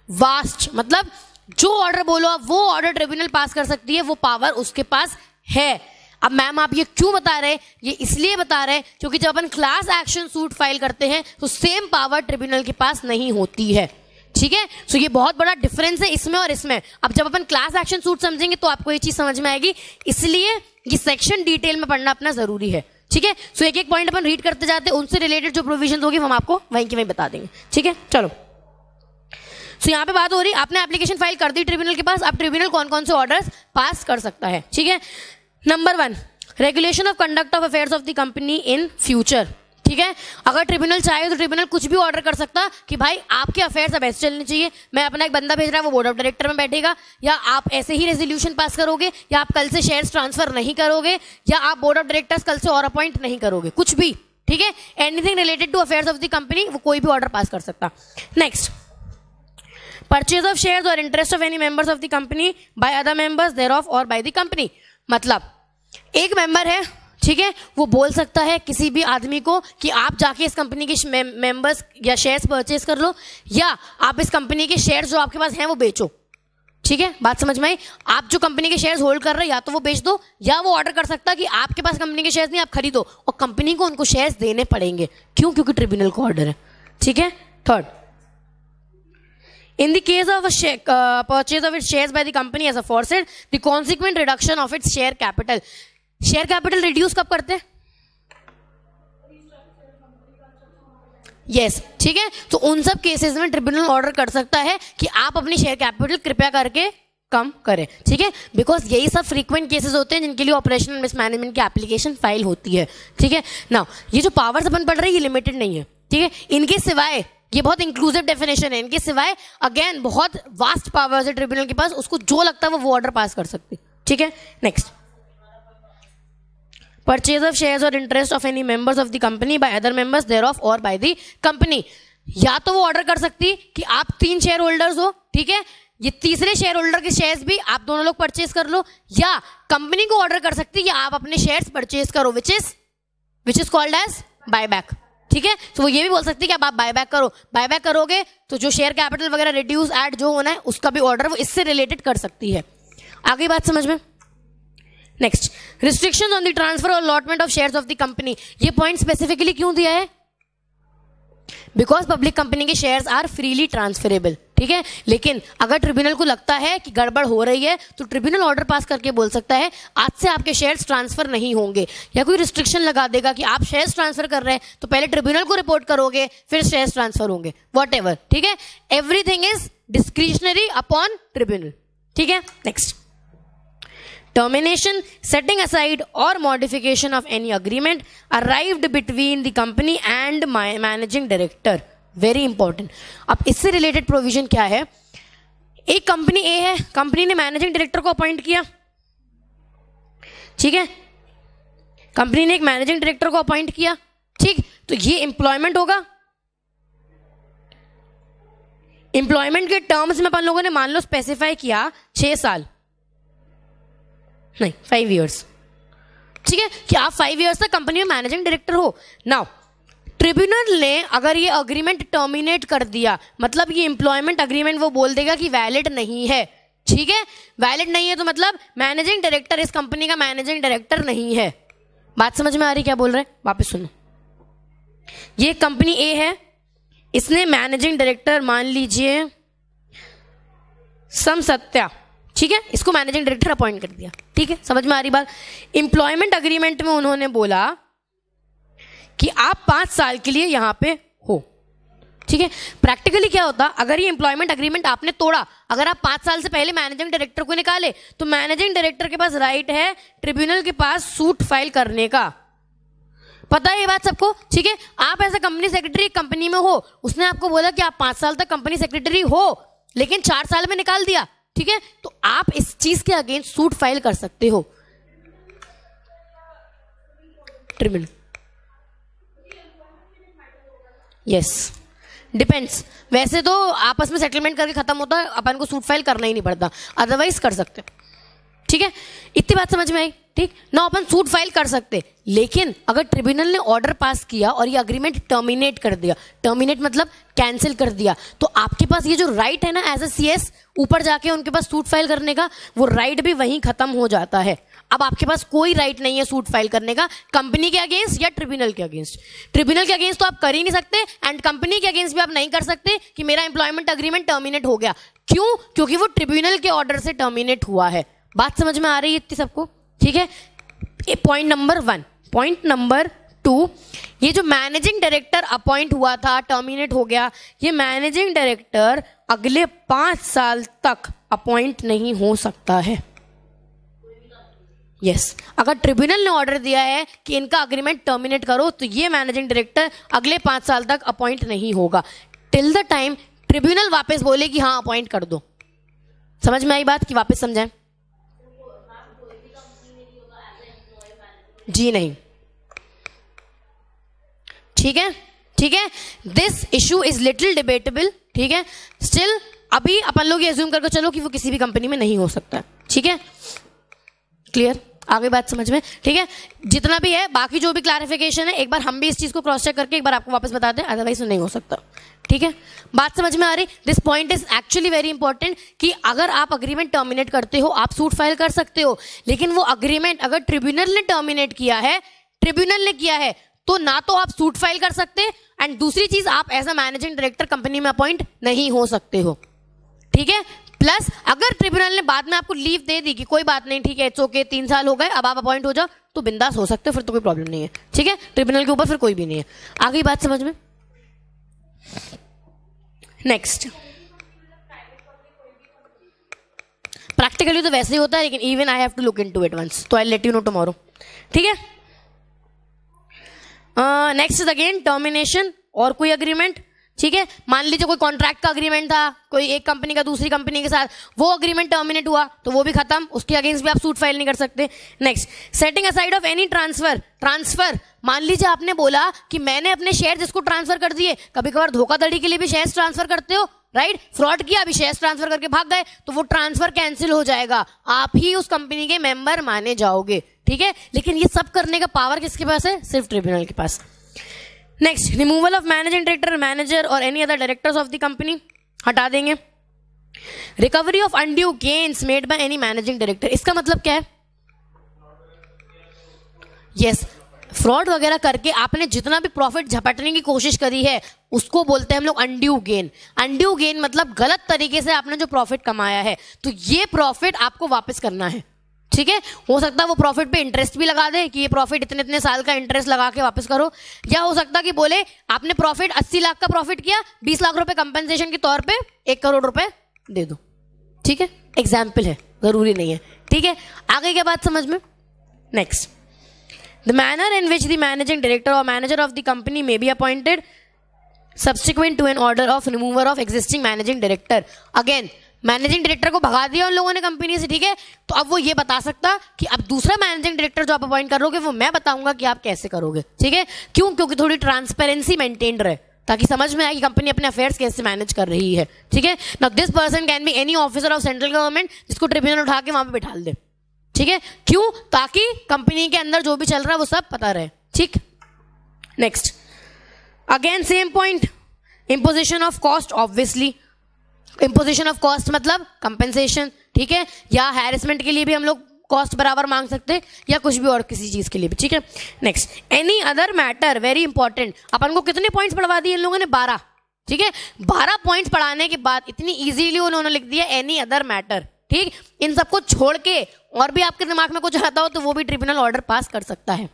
वास्ट मतलब जो ऑर्डर बोलो आप वो ऑर्डर ट्रिब्यूनल पास कर सकती है, वो पावर उसके पास है। अब मैम आप ये क्यों बता रहे? ये इसलिए बता रहे क्योंकि जब अपन क्लास एक्शन सूट फाइल करते हैं तो सेम पावर ट्रिब्यूनल के पास नहीं होती है। ठीक है, सो ये बहुत बड़ा डिफरेंस है इसमें और इसमें। अब जब अपन क्लास एक्शन सूट समझेंगे तो आपको ये चीज समझ में आएगी, इसलिए ये सेक्शन डिटेल में पढ़ना अपना जरूरी है। ठीक है, सो एक एक पॉइंट अपन रीड करते जाते हैं, उनसे रिलेटेड जो प्रोविजन होगी हम आपको वहीं की वहीं बता देंगे। ठीक है, चलो। सो यहाँ पे बात हो रही, आपने एप्लीकेशन फाइल कर दी ट्रिब्यूनल के पास, अब ट्रिब्यूनल कौन कौन से ऑर्डर्स पास कर सकता है। ठीक है, number 1 regulation of conduct of affairs of the company in future. ठीक है, अगर ट्रिब्यूनल चाहे तो ट्रिब्यूनल कुछ भी ऑर्डर कर सकता कि भाई आपके अफेयर्स अब ऐसे चलने चाहिए। मैं अपना एक बंदा भेज रहा है, वो बोर्ड ऑफ डायरेक्टर में बैठेगा, या आप ऐसे ही रेजोल्यूशन पास करोगे, या आप कल से शेयर्स ट्रांसफर नहीं करोगे, या आप बोर्ड ऑफ डायरेक्टर्स कल से और अपॉइंट नहीं करोगे, कुछ भी। ठीक है, anything related to affairs of the company वो कोई भी ऑर्डर पास कर सकता। नेक्स्ट, परचेज ऑफ शेयर्स और interest of any members of the company by other members thereof और बाय द कंपनी। मतलब एक मेंबर है, ठीक है, वो बोल सकता है किसी भी आदमी को कि आप जाके इस कंपनी के मेंबर्स या शेयर्स परचेज कर लो, या आप इस कंपनी के शेयर्स जो आपके पास हैं वो बेचो। ठीक है, बात समझ में आई? आप जो कंपनी के शेयर्स होल्ड कर रहे हैं या तो वो बेच दो, या वो ऑर्डर कर सकता है कि आपके पास कंपनी के शेयर्स नहीं, आप खरीदो, और कंपनी को उनको शेयर्स देने पड़ेंगे। क्यों? क्योंकि ट्रिब्यूनल का ऑर्डर है। ठीक है, third, in the case of a purchase of its shares by the company as aforesaid, the consequent reduction of its share capital. Share capital reduce कब करते हैं? यस, ठीक है, तो उन सब केसेस में ट्रिब्यूनल ऑर्डर कर सकता है कि आप अपनी शेयर कैपिटल कृपया करके कम करें। ठीक है, बिकॉज यही सब फ्रीक्वेंट केसेस होते हैं जिनके लिए ऑपरेशनल मिसमैनेजमेंट की एप्लीकेशन फाइल होती है। ठीक है, नाउ ये जो पावर्स अपन पढ़ रहे हैं ये लिमिटेड नहीं है। ठीक है, इनके सिवाय, ये बहुत इंक्लूसिव डेफिनेशन है, इनके सिवाय अगेन बहुत वास्ट पावर्स है ट्रिब्यूनल के पास, उसको जो लगता है वो ऑर्डर पास कर सकती। ठीक है, नेक्स्ट, परचेज ऑफ शेयर्स और interest of any members of the company by other members thereof और बाय द कंपनी। या तो वो ऑर्डर कर सकती कि आप 3 शेयर होल्डर्स हो, ठीक है, ये तीसरे शेयर होल्डर के शेयर्स भी आप दोनों लोग परचेज कर लो, या कंपनी को ऑर्डर कर सकती कि आप अपने शेयर्स परचेज करो, which is called as buyback. ठीक है, तो वो ये भी बोल सकती है कि आप बायबैक करो, बायबैक करोगे तो जो शेयर कैपिटल वगैरह रिड्यूस ऐड जो होना है उसका भी ऑर्डर वो इससे रिलेटेड कर सकती है। आगे बात समझ में? Next, restrictions on the transfer और allotment of shares of the company. ये पॉइंट स्पेसिफिकली क्यों दिया है? बिकॉज पब्लिक कंपनी के शेयर्स आर फ्रीली ट्रांसफरेबल, ठीक है। लेकिन अगर ट्रिब्यूनल को लगता है कि गड़बड़ हो रही है तो ट्रिब्यूनल ऑर्डर पास करके बोल सकता है आज से आपके शेयर्स ट्रांसफर नहीं होंगे, या कोई रिस्ट्रिक्शन लगा देगा कि आप शेयर्स ट्रांसफर कर रहे हैं तो पहले ट्रिब्यूनल को रिपोर्ट करोगे फिर शेयर्स ट्रांसफर होंगे, व्हाटएवर, ठीक है। Everything is discretionary upon tribunal, ठीक है। Next, termination, setting aside or modification of any agreement arrived between the company and managing director, very important। अब इससे रिलेटेड प्रोविजन क्या है, एक कंपनी ए है, कंपनी ने मैनेजिंग डायरेक्टर को अपॉइंट किया, ठीक है, कंपनी ने एक मैनेजिंग डायरेक्टर को अपॉइंट किया, ठीक, तो ये एम्प्लॉयमेंट होगा। एम्प्लॉयमेंट के टर्म्स में अपन लोगों ने मान लो स्पेसिफाई किया 6 साल, नहीं 5 इयर्स, ठीक है, कि आप 5 इयर्स तक कंपनी में मैनेजिंग डायरेक्टर हो। नाउ ट्रिब्यूनल ने अगर ये अग्रीमेंट टर्मिनेट कर दिया, मतलब ये एम्प्लॉयमेंट अग्रीमेंट वो बोल देगा कि वैलिड नहीं है, ठीक है। वैलिड नहीं है तो मतलब मैनेजिंग डायरेक्टर इस कंपनी का मैनेजिंग डायरेक्टर नहीं है। बात समझ में आ रही क्या बोल रहे हैं, वापस सुनो। ये कंपनी ए है, इसने मैनेजिंग डायरेक्टर मान लीजिए सम सत्या, ठीक है, इसको मैनेजिंग डायरेक्टर अपॉइंट कर दिया, ठीक है, समझ में आ रही बात। एम्प्लॉयमेंट अग्रीमेंट में उन्होंने बोला कि आप 5 साल के लिए यहां पे हो, ठीक है। प्रैक्टिकली क्या होता, अगर ये एम्प्लॉयमेंट अग्रीमेंट आपने तोड़ा, अगर आप 5 साल से पहले मैनेजिंग डायरेक्टर को निकाले तो मैनेजिंग डायरेक्टर के पास राइट है ट्रिब्यूनल के पास सूट फाइल करने का, पता है ये बात सबको, ठीक है। आप ऐसा कंपनी सेक्रेटरी कंपनी में हो, उसने आपको बोला कि आप 5 साल तक कंपनी सेक्रेटरी हो लेकिन 4 साल में निकाल दिया, ठीक है, तो आप इस चीज के अगेंस्ट सूट फाइल कर सकते हो ट्रिब्यूनल। यस, डिपेंड्स, वैसे तो आपस में सेटलमेंट करके खत्म होता है, अपन को सूट फाइल करना ही नहीं पड़ता, अदरवाइज कर सकते, ठीक है। इतनी बात समझ में आई, ठीक ना, अपन सूट फाइल कर सकते। लेकिन अगर ट्रिब्यूनल ने ऑर्डर पास किया और ये अग्रीमेंट टर्मिनेट कर दिया, टर्मिनेट मतलब कैंसिल कर दिया, तो आपके पास ये जो राइट है ना एज ए सीएस ऊपर जाके उनके पास सूट फाइल करने का, वो राइट भी वहीं खत्म हो जाता है। अब आपके पास कोई राइट नहीं है सूट फाइल करने का कंपनी के अगेंस्ट या ट्रिब्यूनल के अगेंस्ट। ट्रिब्यूनल के अगेंस्ट तो आप कर ही नहीं सकते एंड कंपनी के अगेंस्ट भी आप नहीं कर सकते कि मेरा एम्प्लॉयमेंट अग्रीमेंट टर्मिनेट हो गया, क्यों, क्योंकि वो ट्रिब्यूनल के ऑर्डर से टर्मिनेट हुआ है। बात समझ में आ रही है इतनी सबको, ठीक है। ये पॉइंट नंबर 1। पॉइंट नंबर 2, ये जो मैनेजिंग डायरेक्टर अपॉइंट हुआ था टर्मिनेट हो गया, ये मैनेजिंग डायरेक्टर अगले 5 साल तक अपॉइंट नहीं हो सकता है। यस, अगर ट्रिब्यूनल ने ऑर्डर दिया है कि इनका अग्रीमेंट टर्मिनेट करो तो ये मैनेजिंग डायरेक्टर अगले 5 साल तक अपॉइंट नहीं होगा, टिल द टाइम ट्रिब्यूनल वापस बोले कि हाँ अपॉइंट कर दो। समझ में आई बात कि वापस समझाएं? जी नहीं, ठीक है, ठीक है, this issue is little debatable, ठीक है। स्टिल अभी अपन लोग ये अज्यूम करके चलो कि वो किसी भी कंपनी में नहीं हो सकता, ठीक है, क्लियर, आगे बात समझ में, ठीक है। जितना भी है बाकी जो भी क्लैरिफिकेशन है एक बार हम भी इस चीज को क्रॉस चेक करके एक बार आपको वापस बता दें, अदरवाइज नहीं हो सकता, ठीक है। बात समझ में आ रही? This point is actually very important कि अगर आप अग्रीमेंट टर्मिनेट करते हो आप सूट फाइल कर सकते हो, लेकिन वो अग्रीमेंट अगर ट्रिब्यूनल ने टर्मिनेट किया है, ट्रिब्यूनल ने किया है, तो ना तो आप सूट फाइल कर सकते एंड दूसरी चीज आप as a managing director company में अपॉइंट नहीं हो सकते हो, ठीक है। प्लस अगर ट्रिब्यूनल ने बाद में आपको लीव दे दी कि कोई बात नहीं, ठीक है, इट्स ओके, 3 साल हो गए अब आप अपॉइंट हो जाओ, तो बिंदास हो सकते हो, फिर तो कोई प्रॉब्लम नहीं है, ठीक है। ट्रिब्यूनल के ऊपर फिर कोई भी नहीं है। आगे बात समझ में? नेक्स्ट, प्रैक्टिकली तो वैसे ही होता है लेकिन even I have to look into it once, तो I let you know tomorrow, ठीक है। नेक्स्ट इज अगेन टर्मिनेशन और कोई अग्रीमेंट, ठीक है। मान लीजिए कोई कॉन्ट्रैक्ट का अग्रीमेंट था, कोई एक कंपनी का दूसरी कंपनी के साथ, वो अग्रीमेंट टर्मिनेट हुआ तो वो भी खत्म, उसके अगेंस्ट भी आप सूट फाइल नहीं कर सकते। Next, setting aside of any transfer, transfer मान लीजिए आपने बोला कि मैंने अपने शेयर जिसको ट्रांसफर कर दिए, कभी कभार धोखाधड़ी के लिए भी शेयर ट्रांसफर करते हो, राइट, फ्रॉड किया, अभी शेयर ट्रांसफर करके भाग गए, तो वो ट्रांसफर कैंसिल हो जाएगा, आप ही उस कंपनी के मेंबर माने जाओगे, ठीक है। लेकिन ये सब करने का पावर किसके पास है? सिर्फ ट्रिब्यूनल के पास। Next, removal of managing director, manager और any other directors of the company, हटा देंगे। Recovery of undue gains made by any managing director, इसका मतलब क्या है? यस, फ्रॉड वगैरह करके आपने जितना भी प्रॉफिट झपटने की कोशिश करी है उसको बोलते हैं हम लोग अनड्यू गेन। अनड्यू गेन मतलब गलत तरीके से आपने जो प्रॉफिट कमाया है, तो ये प्रॉफिट आपको वापस करना है, ठीक है। हो सकता है वो प्रॉफिट पे इंटरेस्ट भी लगा दे कि ये प्रॉफिट इतने इतने साल का इंटरेस्ट लगा के वापस करो, या हो सकता है कि बोले आपने प्रॉफिट 80 लाख का प्रॉफिट किया, 20 लाख रुपए कंपनसेशन के तौर पे 1 करोड़ रुपए दे दो, ठीक है। एग्जाम्पल है, जरूरी नहीं है, ठीक है। आगे क्या बात समझ में? Next, the manner in which the managing director और manager of the company may be appointed subsequent to an order of remover of existing managing director. Again managing director को भगा दिया उन लोगों ने कंपनी से, ठीक है। तो अब वो ये बता सकता कि अब दूसरा मैनेजिंग डायरेक्टर जो आप अपॉइंट करोगे वो मैं बताऊंगा कि आप कैसे करोगे, ठीक है। क्यों? क्योंकि थोड़ी ट्रांसपेरेंसी मेंटेन रहे, ताकि समझ में आए कि कंपनी अपने अफेयर्स कैसे मैनेज कर रही है, ठीक है। Now this person can be any officer of central government जिसको ट्रिब्यूनल उठा के वहां पे बिठा दे, ठीक है। क्यों? ताकि कंपनी के अंदर जो भी चल रहा है वो सब पता रहे, ठीक। Next, again same point, imposition of cost. Obviously imposition of cost मतलब कंपेंसेशन, ठीक है, या हैरेसमेंट के लिए भी हम लोग कॉस्ट बराबर मांग सकते हैं, या कुछ भी और किसी चीज के लिए भी, ठीक है। Next, any other matter, very important. अपन को कितने पॉइंट्स पढ़वा दिए इन लोगों ने? 12, ठीक है। 12 पॉइंट्स पढ़ाने के बाद इतनी इजीली उन्होंने लिख दिया एनी अदर मैटर, ठीक। इन सबको छोड़ के और भी आपके दिमाग में कुछ आता हो तो वो भी ट्रिब्यूनल ऑर्डर पास कर सकता है,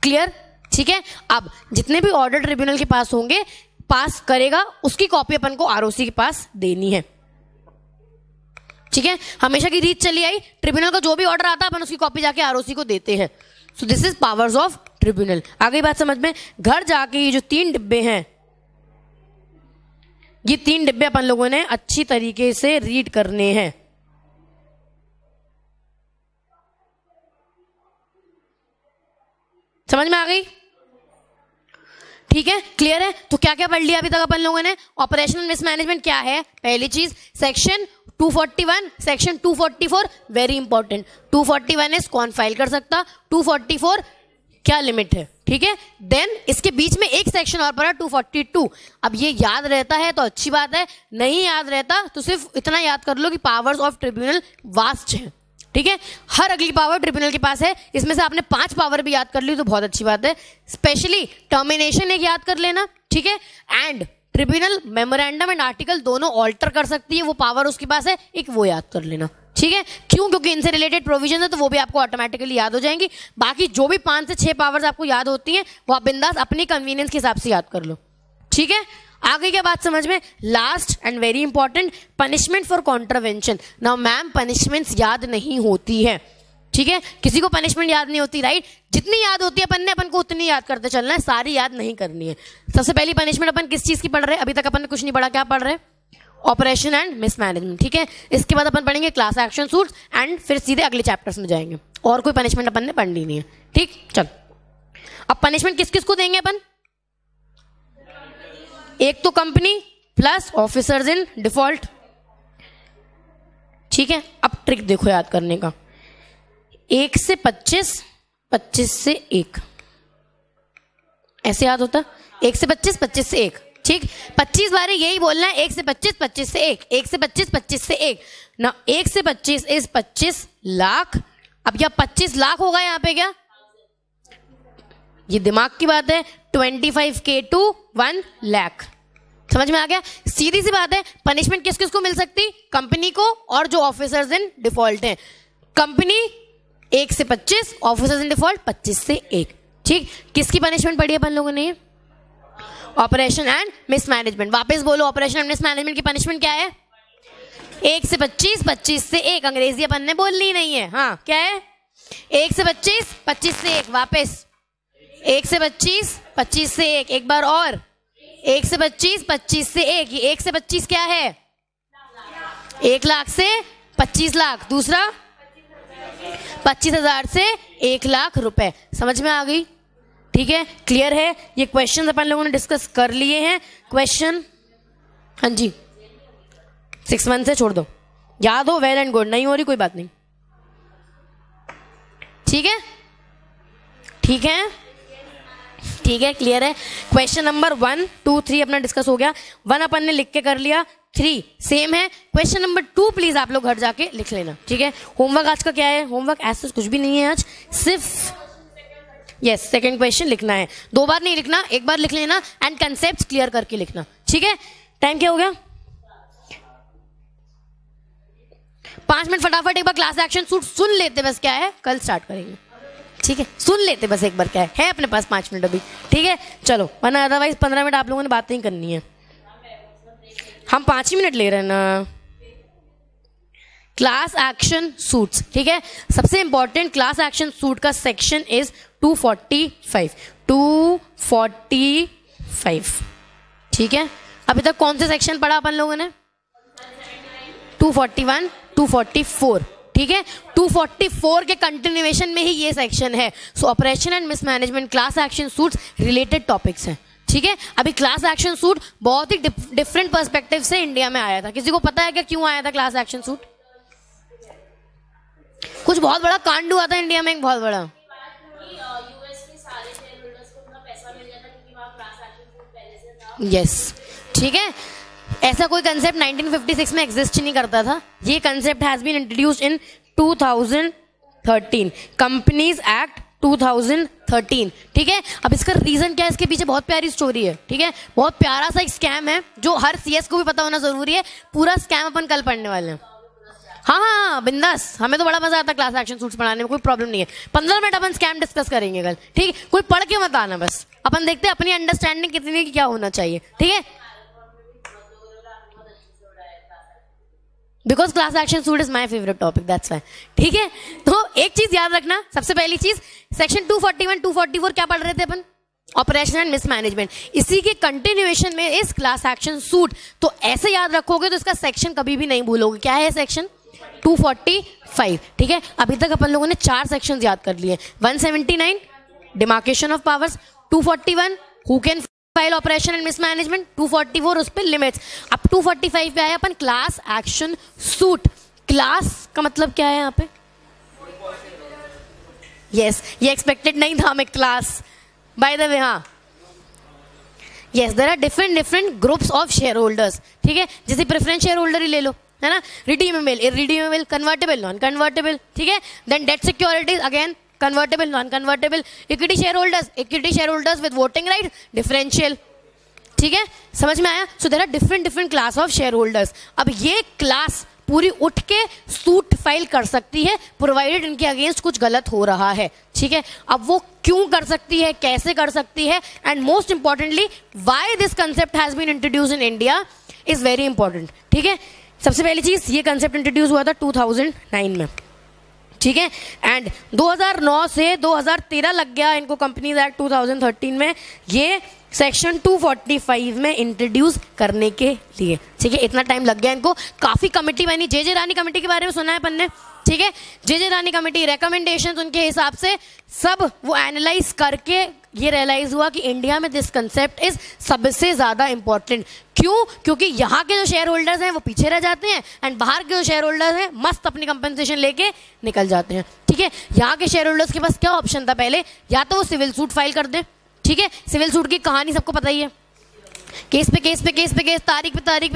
क्लियर, ठीक है। अब जितने भी ऑर्डर ट्रिब्यूनल के पास होंगे, पास करेगा उसकी कॉपी अपन को आरओसी के पास देनी है, ठीक है। हमेशा की रीत चली आई, ट्रिब्यूनल का जो भी ऑर्डर आता है अपन उसकी कॉपी जाके आरओसी को देते हैं। So this is powers of tribunal. आगे बात समझ में? घर जाके ये जो 3 डिब्बे हैं, ये 3 डिब्बे अपन लोगों ने अच्छी तरीके से रीड करने हैं, समझ में आ गई? ठीक है, क्लियर है। तो क्या क्या पढ़ लिया अभी तक अपन लोगों ने? ऑपरेशनल मिसमैनेजमेंट क्या है? पहली चीज section 241, section 244 very important. 241 is कौन फाइल कर सकता, 244 क्या लिमिट है, ठीक है। देन इसके बीच में एक सेक्शन और पड़ा 242। अब ये याद रहता है तो अच्छी बात है, नहीं याद रहता तो सिर्फ इतना याद कर लो कि पावर्स ऑफ ट्रिब्यूनल वास्ट है, ठीक है। हर अगली पावर ट्रिब्यूनल के पास है, इसमें से आपने 5 पावर भी याद कर ली तो बहुत अच्छी बात है। स्पेशली टर्मिनेशन एक याद कर लेना, ठीक है। And tribunal memorandum and article दोनों ऑल्टर कर सकती है, वो पावर उसके पास है, एक वो याद कर लेना, ठीक है। क्यों? क्योंकि इनसे रिलेटेड प्रोविजन है तो वो भी आपको ऑटोमेटिकली याद हो जाएंगी। बाकी जो भी 5 से 6 पावर्स आपको याद होती हैं वो आप बिंदास अपनी कन्वीनियंस के हिसाब से याद कर लो, ठीक है। आगे क्या बात समझ में? Last and very important, punishment for contravention. Now ma'am punishments याद नहीं होती है, ठीक है। किसी को पनिशमेंट याद नहीं होती, राइट। जितनी याद होती है अपन को उतनी याद करते चलना है, सारी याद नहीं करनी है। सबसे पहली पनिशमेंट अपन किस चीज की पढ़ रहे हैं? अभी तक अपन ने कुछ नहीं पढ़ा, क्या पढ़ रहे हैं? ऑपरेशन एंड मिसमैनेजमेंट, ठीक है। इसके बाद अपन पढ़ेंगे क्लास एक्शन सूट्स एंड फिर सीधे अगले चैप्टर्स में जाएंगे, और कोई पनिशमेंट अपन ने पढ़नी नहीं है, ठीक। चल, अब पनिशमेंट किस किस को देंगे अपन? एक तो company plus officers in default, ठीक है। अब ट्रिक देखो याद करने का, 1 से 25, 25 से 1, ऐसे याद होता, 1 से 25, 25 से 1, ठीक। 25 बार यही बोलना है, 1 से 25, 25 से 1, 1 से 25, 25 से 1 ना। 1 से 25 इज 25 लाख। अब क्या 25 लाख होगा यहाँ पे? क्या ये दिमाग की बात है? 25K to 1 लाख, समझ में आ गया? सीधी सी बात है, पनिशमेंट किस किस को मिल सकती? कंपनी को और जो ऑफिसर्स इन डिफॉल्ट हैं। कंपनी 1 से 25, ऑफिसर्स इन डिफॉल्ट 25 से 1, ठीक। किसकी पनिशमेंट पड़ी अपन लोगों ने? Operation and mismanagement. वापस बोलो, ऑपरेशन एंड मिसमैनेजमेंट की पनिशमेंट क्या है? 1 से 25, 25 से 1। अंग्रेजी अपन ने बोलनी नहीं है, हाँ क्या है? 1 से 25, 25 से 1, वापस 1 से 25, 25 से 1, एक बार और 1 से 25, 25 से 1। ये 1 से 25 क्या है? 1 लाख से 25 लाख। दूसरा 25,000 से 1 लाख रुपए। समझ में आ गई? ठीक है, क्लियर है? ये क्वेश्चन अपन लोगों ने डिस्कस कर लिए हैं। क्वेश्चन, हाँ जी, 6 मंथ से छोड़ दो, याद हो, वेल एंड गुड। नहीं हो रही कोई बात नहीं, ठीक है, ठीक है, ठीक है, क्लियर है। क्वेश्चन नंबर 1, 2, 3 अपना डिस्कस हो गया। 1 अपन ने लिख के कर लिया, 3 सेम है। क्वेश्चन नंबर 2 प्लीज आप लोग घर जाके लिख लेना, ठीक है। होमवर्क आज का क्या है? होमवर्क ऐसा कुछ भी नहीं है आज, सिर्फ यस, सेकंड क्वेश्चन लिखना है, 2 बार नहीं लिखना, 1 बार लिख लेना एंड कंसेप्ट क्लियर करके लिखना, ठीक है। टाइम क्या हो गया? 5 मिनट फटाफट एक बार क्लास एक्शन सूट सुन लेते, बस क्या है कल स्टार्ट करेंगे, ठीक है। सुन लेते बस एक बार, क्या है अपने पास 5 मिनट अभी, ठीक है। चलो, वरना अदरवाइज 15 मिनट आप लोगों ने बातें ही करनी है। हम 5 ही मिनट ले रहे हैं ना। क्लास एक्शन सूट्स, ठीक है। सबसे इंपॉर्टेंट क्लास एक्शन सूट का सेक्शन इज 245, ठीक है। अभी तक कौन से सेक्शन पढ़ा अपन लोगों ने? 241, 244, ठीक है। 244 के कंटिन्यूएशन में ही ये सेक्शन है। सो operation and mismanagement class action suits related topics हैं, ठीक है। अभी क्लास एक्शन सूट बहुत ही डिफरेंट पर्सपेक्टिव से इंडिया में आया था। किसी को पता है क्या क्यों आया था क्लास एक्शन सूट? कुछ बहुत बड़ा कांड हुआ था इंडिया में, एक बहुत बड़ा। यस, ठीक है। ऐसा कोई कंसेप्ट 1956 में एग्जिस्ट नहीं करता था। ये concept has been introduced in 2013, companies act 2013, ठीक है। अब इसका रीजन क्या है? इसके पीछे बहुत प्यारी स्टोरी है, ठीक है। बहुत प्यारा सा एक स्कैम है जो हर सीएस को भी पता होना जरूरी है। पूरा स्कैम अपन कल पढ़ने वाले हैं। हाँ, बिंदास, हमें तो बड़ा मजा आता है क्लास एक्शन सूट्स पढ़ाने में, कोई प्रॉब्लम नहीं है। 15 मिनट अपन स्कैम डिस्कस करेंगे कल, ठीक है। कोई पढ़ के मत आना, बस अपन देखते हैं अपनी अंडरस्टैंडिंग कितनी की क्या होना चाहिए, ठीक है। Because class action suit is my favourite topic, that's why, ठीक है। तो एक चीज याद रखना, सबसे पहली चीज सेक्शन 241, 244 क्या पढ़ रहे थे अपन? Operation and mismanagement. इसी के कंटिन्यूएशन में इस क्लास एक्शन सूट। तो ऐसे याद रखोगे तो इसका सेक्शन कभी भी नहीं भूलोगे। क्या है सेक्शन? 245, ठीक है। अभी तक अपन लोगों ने 4 सेक्शंस याद कर लिए। 179 demarcation of powers, 241 who can file operation and mismanagement, 244 उस पे लिमिट्स। अब 245 पे आया अपन क्लास एक्शन सूट। क्लास का मतलब क्या है यहाँ पे? यस, ये एक्सपेक्टेड नहीं था हमें क्लास, बाय द वे। हाँ, yes, there are different groups of share holders, ठीक है। जैसे प्रेफरेंस शेयर होल्डर ही ले लो, है ना। Redeemable, irredeemable, convertible, non convertible, ठीक है। Then debt securities, again convertible, non convertible. Equity shareholders with voting right, differential, ठीक है। समझ में आया? So there are different class of share holders. अब ये क्लास पूरी उठ के सूट फाइल कर सकती है प्रोवाइडेड इनके अगेंस्ट कुछ गलत हो रहा है, ठीक है। अब वो क्यों कर सकती है, कैसे कर सकती है, and most importantly why this concept has been introduced in India is very important, ठीक है। सबसे पहली चीज, ये कंसेप्ट इंट्रोड्यूस हुआ था 2009 में, ठीक है। एंड 2009 से 2013 लग गया इनको कंपनीज एक्ट 2013 में ये सेक्शन 245 में इंट्रोड्यूस करने के लिए, ठीक है। इतना टाइम लग गया इनको। काफी कमेटी बनी, जे रानी कमेटी के बारे में सुना है अपन ने, ठीक है। जे रानी कमेटी रिकमेंडेशंस उनके हिसाब से सब वो एनालाइज करके ये रियलाइज हुआ कि इंडिया में दिस कंसेप्ट इज सबसे ज्यादा इंपॉर्टेंट। क्यों? क्योंकि यहाँ के जो शेयर होल्डर्स हैं वो पीछे रह जाते हैं एंड बाहर के जो शेयर होल्डर्स हैं मस्त अपनी कंपनसेशन लेके निकल जाते हैं, ठीक है। यहाँ के शेयर होल्डर्स के पास क्या ऑप्शन था पहले? या तो वो सिविल सूट फाइल कर दे, ठीक है। सिविल सूट की कहानी सबको पता ही है, केस पे केस, तारीख पे तारीख,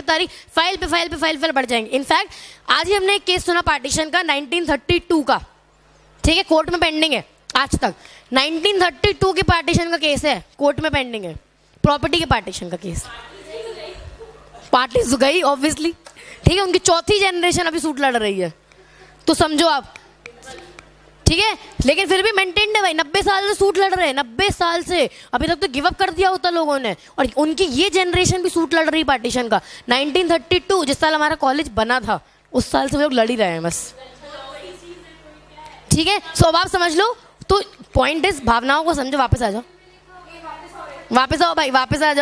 फाइल पे फाइल बढ़ जाएंगे। इनफैक्ट आज ही हमने एक केस सुना पार्टीशन का 1932 का, ठीक है, कोर्ट में पेंडिंग है आज तक। 1932 के पार्टीशन का केस है, कोर्ट में पेंडिंग है, प्रॉपर्टी के पार्टीशन का केस। पार्टी तो गई ऑब्वियसली, ठीक है। उनकी 4थी जनरेशन अभी सूट लड़ रही है, तो समझो आप, ठीक है। लेकिन फिर भी मेंटेन्ड है भाई, 90 साल से सूट लड़ रहे हैं, 90 साल से। अभी तक तो गिव अप कर दिया होता लोगों ने, और उनकी ये जनरेशन भी सूट लड़ रही पार्टीशन का। 1932 जिस साल हमारा कॉलेज बना था उस साल से वो लोग लड़ ही रहे हैं बस, ठीक है। सो अब आप समझ लो। तो पॉइंट इज, भावनाओं को समझो। वापस आ जाओ, वापस आओ भाई, वापस आ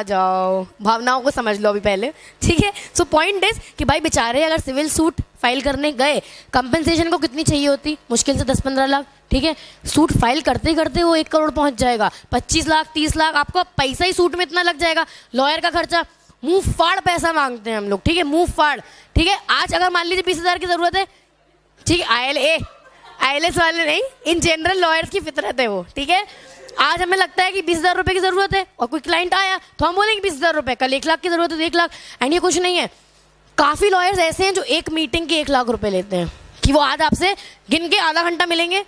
जाओ, भावनाओं को समझ लो अभी पहले, ठीक है। सो पॉइंट इज कि भाई बेचारे अगर सिविल सूट फाइल करने गए, कंपनसेशन को कितनी चाहिए होती? मुश्किल से 10-15 लाख, ठीक है। सूट फाइल करते करते वो 1 करोड़ पहुंच जाएगा, 25 लाख 30 लाख आपका पैसा ही सूट में इतना लग जाएगा। लॉयर का खर्चा, मुंह फाड़ पैसा मांगते हैं हम लोग, ठीक है, मुंह फाड़, ठीक है। आज अगर मान लीजिए 20,000 की जरूरत है, ठीक है, ILS वाले नहीं, इन जनरल लॉयर्स की फितरत है वो, ठीक है। आज हमें लगता है कि 20,000 रुपए की जरूरत है और कोई क्लाइंट आया तो हम बोलेंगे 20,000 रुपए, कल 1 लाख की जरूरत है तो 1 लाख। एंड ये कुछ नहीं है, काफी लॉयर्स ऐसे हैं जो एक मीटिंग के 1 लाख रुपए लेते हैं कि वो आज आपसे गिन के आधा घंटा मिलेंगे,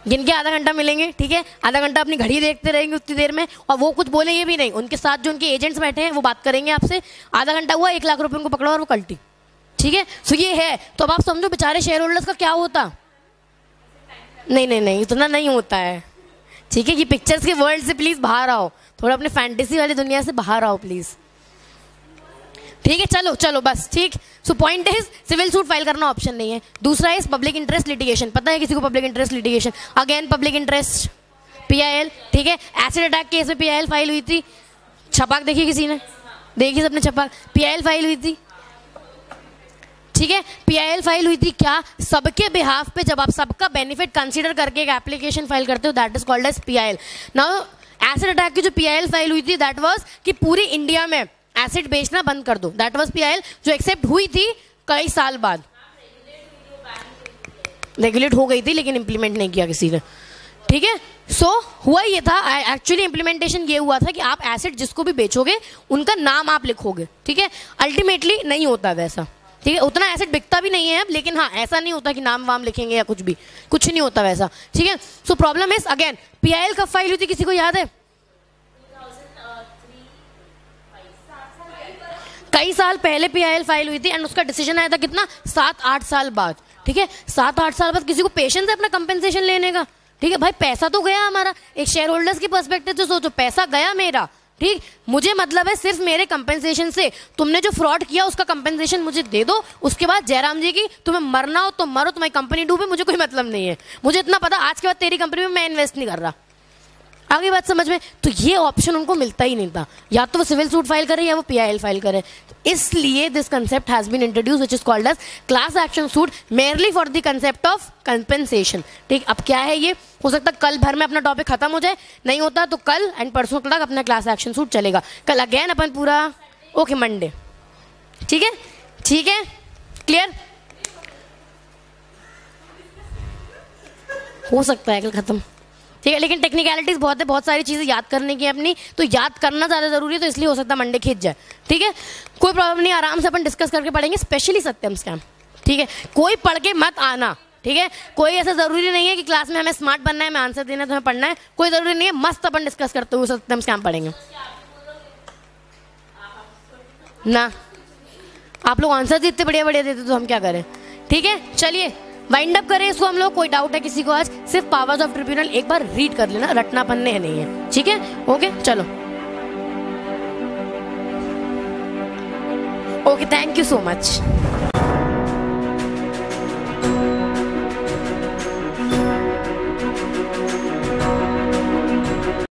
गिन के आधा घंटा मिलेंगे, ठीक है, आधा घंटा अपनी घड़ी देखते रहेंगे उतनी देर में, और वो कुछ बोलेंगे भी नहीं, उनके साथ जो उनके एजेंट्स बैठे हैं वो बात करेंगे आपसे, आधा घंटा हुआ 1 लाख रुपए उनको पकड़ो और वो कल्टी, ठीक है। सो ये है, तो अब आप समझो बेचारे शेयर होल्डर्स का क्या होता। नहीं नहीं नहीं, इतना नहीं होता है, ठीक है। ये पिक्चर्स के वर्ल्ड से प्लीज बाहर आओ, थोड़ा अपने फैंटेसी वाली दुनिया से बाहर आओ प्लीज, ठीक है। चलो चलो बस, ठीक। So point is civil suit file करना ऑप्शन नहीं है। दूसरा इज पब्लिक इंटरेस्ट लिटिगेशन, पता है किसी को public interest litigation? Again public interest PIL, ठीक है। एसिड अटैक केस में PIL फाइल हुई थी, छपाक देखी किसी ने? देखी सबने छपाक? PIL फाइल हुई थी, ठीक है। PIL फाइल हुई थी क्या? सबके बिहाफ पे, जब आप सबका बेनिफिट कंसीडर करके एक एप्लीकेशन फाइल करते हो, that is called as PIL। Now acid attack की जो PIL फाइल हुई थी दैट वाज कि पूरी इंडिया में एसिड बेचना बंद कर दो, दैट वाज PIL, जो एक्सेप्ट हुई थी कई साल बाद। रेगुलेट हो गई थी लेकिन इंप्लीमेंट नहीं किया किसी ने, ठीक है। सो हुआ ये था, एक्चुअली इंप्लीमेंटेशन ये हुआ था कि आप एसिड जिसको भी बेचोगे उनका नाम आप लिखोगे, ठीक है। अल्टीमेटली नहीं होता वैसा, ठीक है, उतना एसिड बिकता भी नहीं है अब, लेकिन हाँ ऐसा नहीं होता कि नाम वाम लिखेंगे या कुछ भी, कुछ नहीं होता वैसा, ठीक है। So problem is again PIL कब फाइल हुई थी, किसी को याद है? कई साल पहले PIL फाइल हुई थी एंड उसका डिसीजन आया था कितना, 7-8 साल बाद, ठीक है। 7-8 साल बाद किसी को पेशेंस है अपना कंपेंसेशन लेने का, ठीक है भाई, पैसा तो गया हमारा, एक शेयर होल्डर्स की पर्सपेक्टिव से सोचो, पैसा गया मेरा, ठीक, मुझे मतलब है सिर्फ मेरे कंपेंसेशन से, तुमने जो फ्रॉड किया उसका कंपेंसेशन मुझे दे दो, उसके बाद जयराम जी की तुम्हें मरना हो तो मरो, तुम्हारी कंपनी डूबे, मुझे कोई मतलब नहीं है, मुझे इतना पता आज के बाद तेरी कंपनी में मैं इन्वेस्ट नहीं कर रहा। आगे बात समझ में? तो ये ऑप्शन उनको मिलता ही नहीं था, या तो वो सिविल सूट फाइल करे या वो PIL फाइल करे, इसलिए this concept has been introduce which is called as class action suit merely for the concept of compensation, ठीक। अब क्या है ये, हो सकता है कल भर में अपना टॉपिक खत्म हो जाए, नहीं होता तो कल एंड परसों तक अपना क्लास एक्शन सूट चलेगा, कल अगेन अपन पूरा ओके मंडे, ठीक है, ठीक है, क्लियर? हो सकता है कल खत्म, ठीक है, लेकिन टेक्निकलिटीज बहुत है, बहुत सारी चीजें याद करने की अपनी, तो याद करना ज्यादा जरूरी है, तो इसलिए हो सकता है मंडे खींच जाए, ठीक है, कोई प्रॉब्लम नहीं, आराम से अपन डिस्कस करके पढ़ेंगे, स्पेशली सत्यम स्कैम, ठीक है। कोई पढ़ के मत आना, ठीक है, कोई ऐसा जरूरी नहीं है कि क्लास में हमें स्मार्ट बनना है, हमें आंसर देना है, तुम्हें पढ़ना है, कोई जरूरी नहीं है, मस्त अपन डिस्कस करते हुए सत्यम स्कैम पढ़ेंगे ना। आप लोग आंसर इतने बढ़िया बढ़िया देते तो हम क्या करें, ठीक है। चलिए वाइंड अप करें इसको हम लोग, कोई डाउट है किसी को आज? सिर्फ पावर्स ऑफ ट्रिब्यूनल एक बार रीड कर लेना, रटना पन्ने है नहीं है, ठीक है, ओके चलो, okay, thank you so much.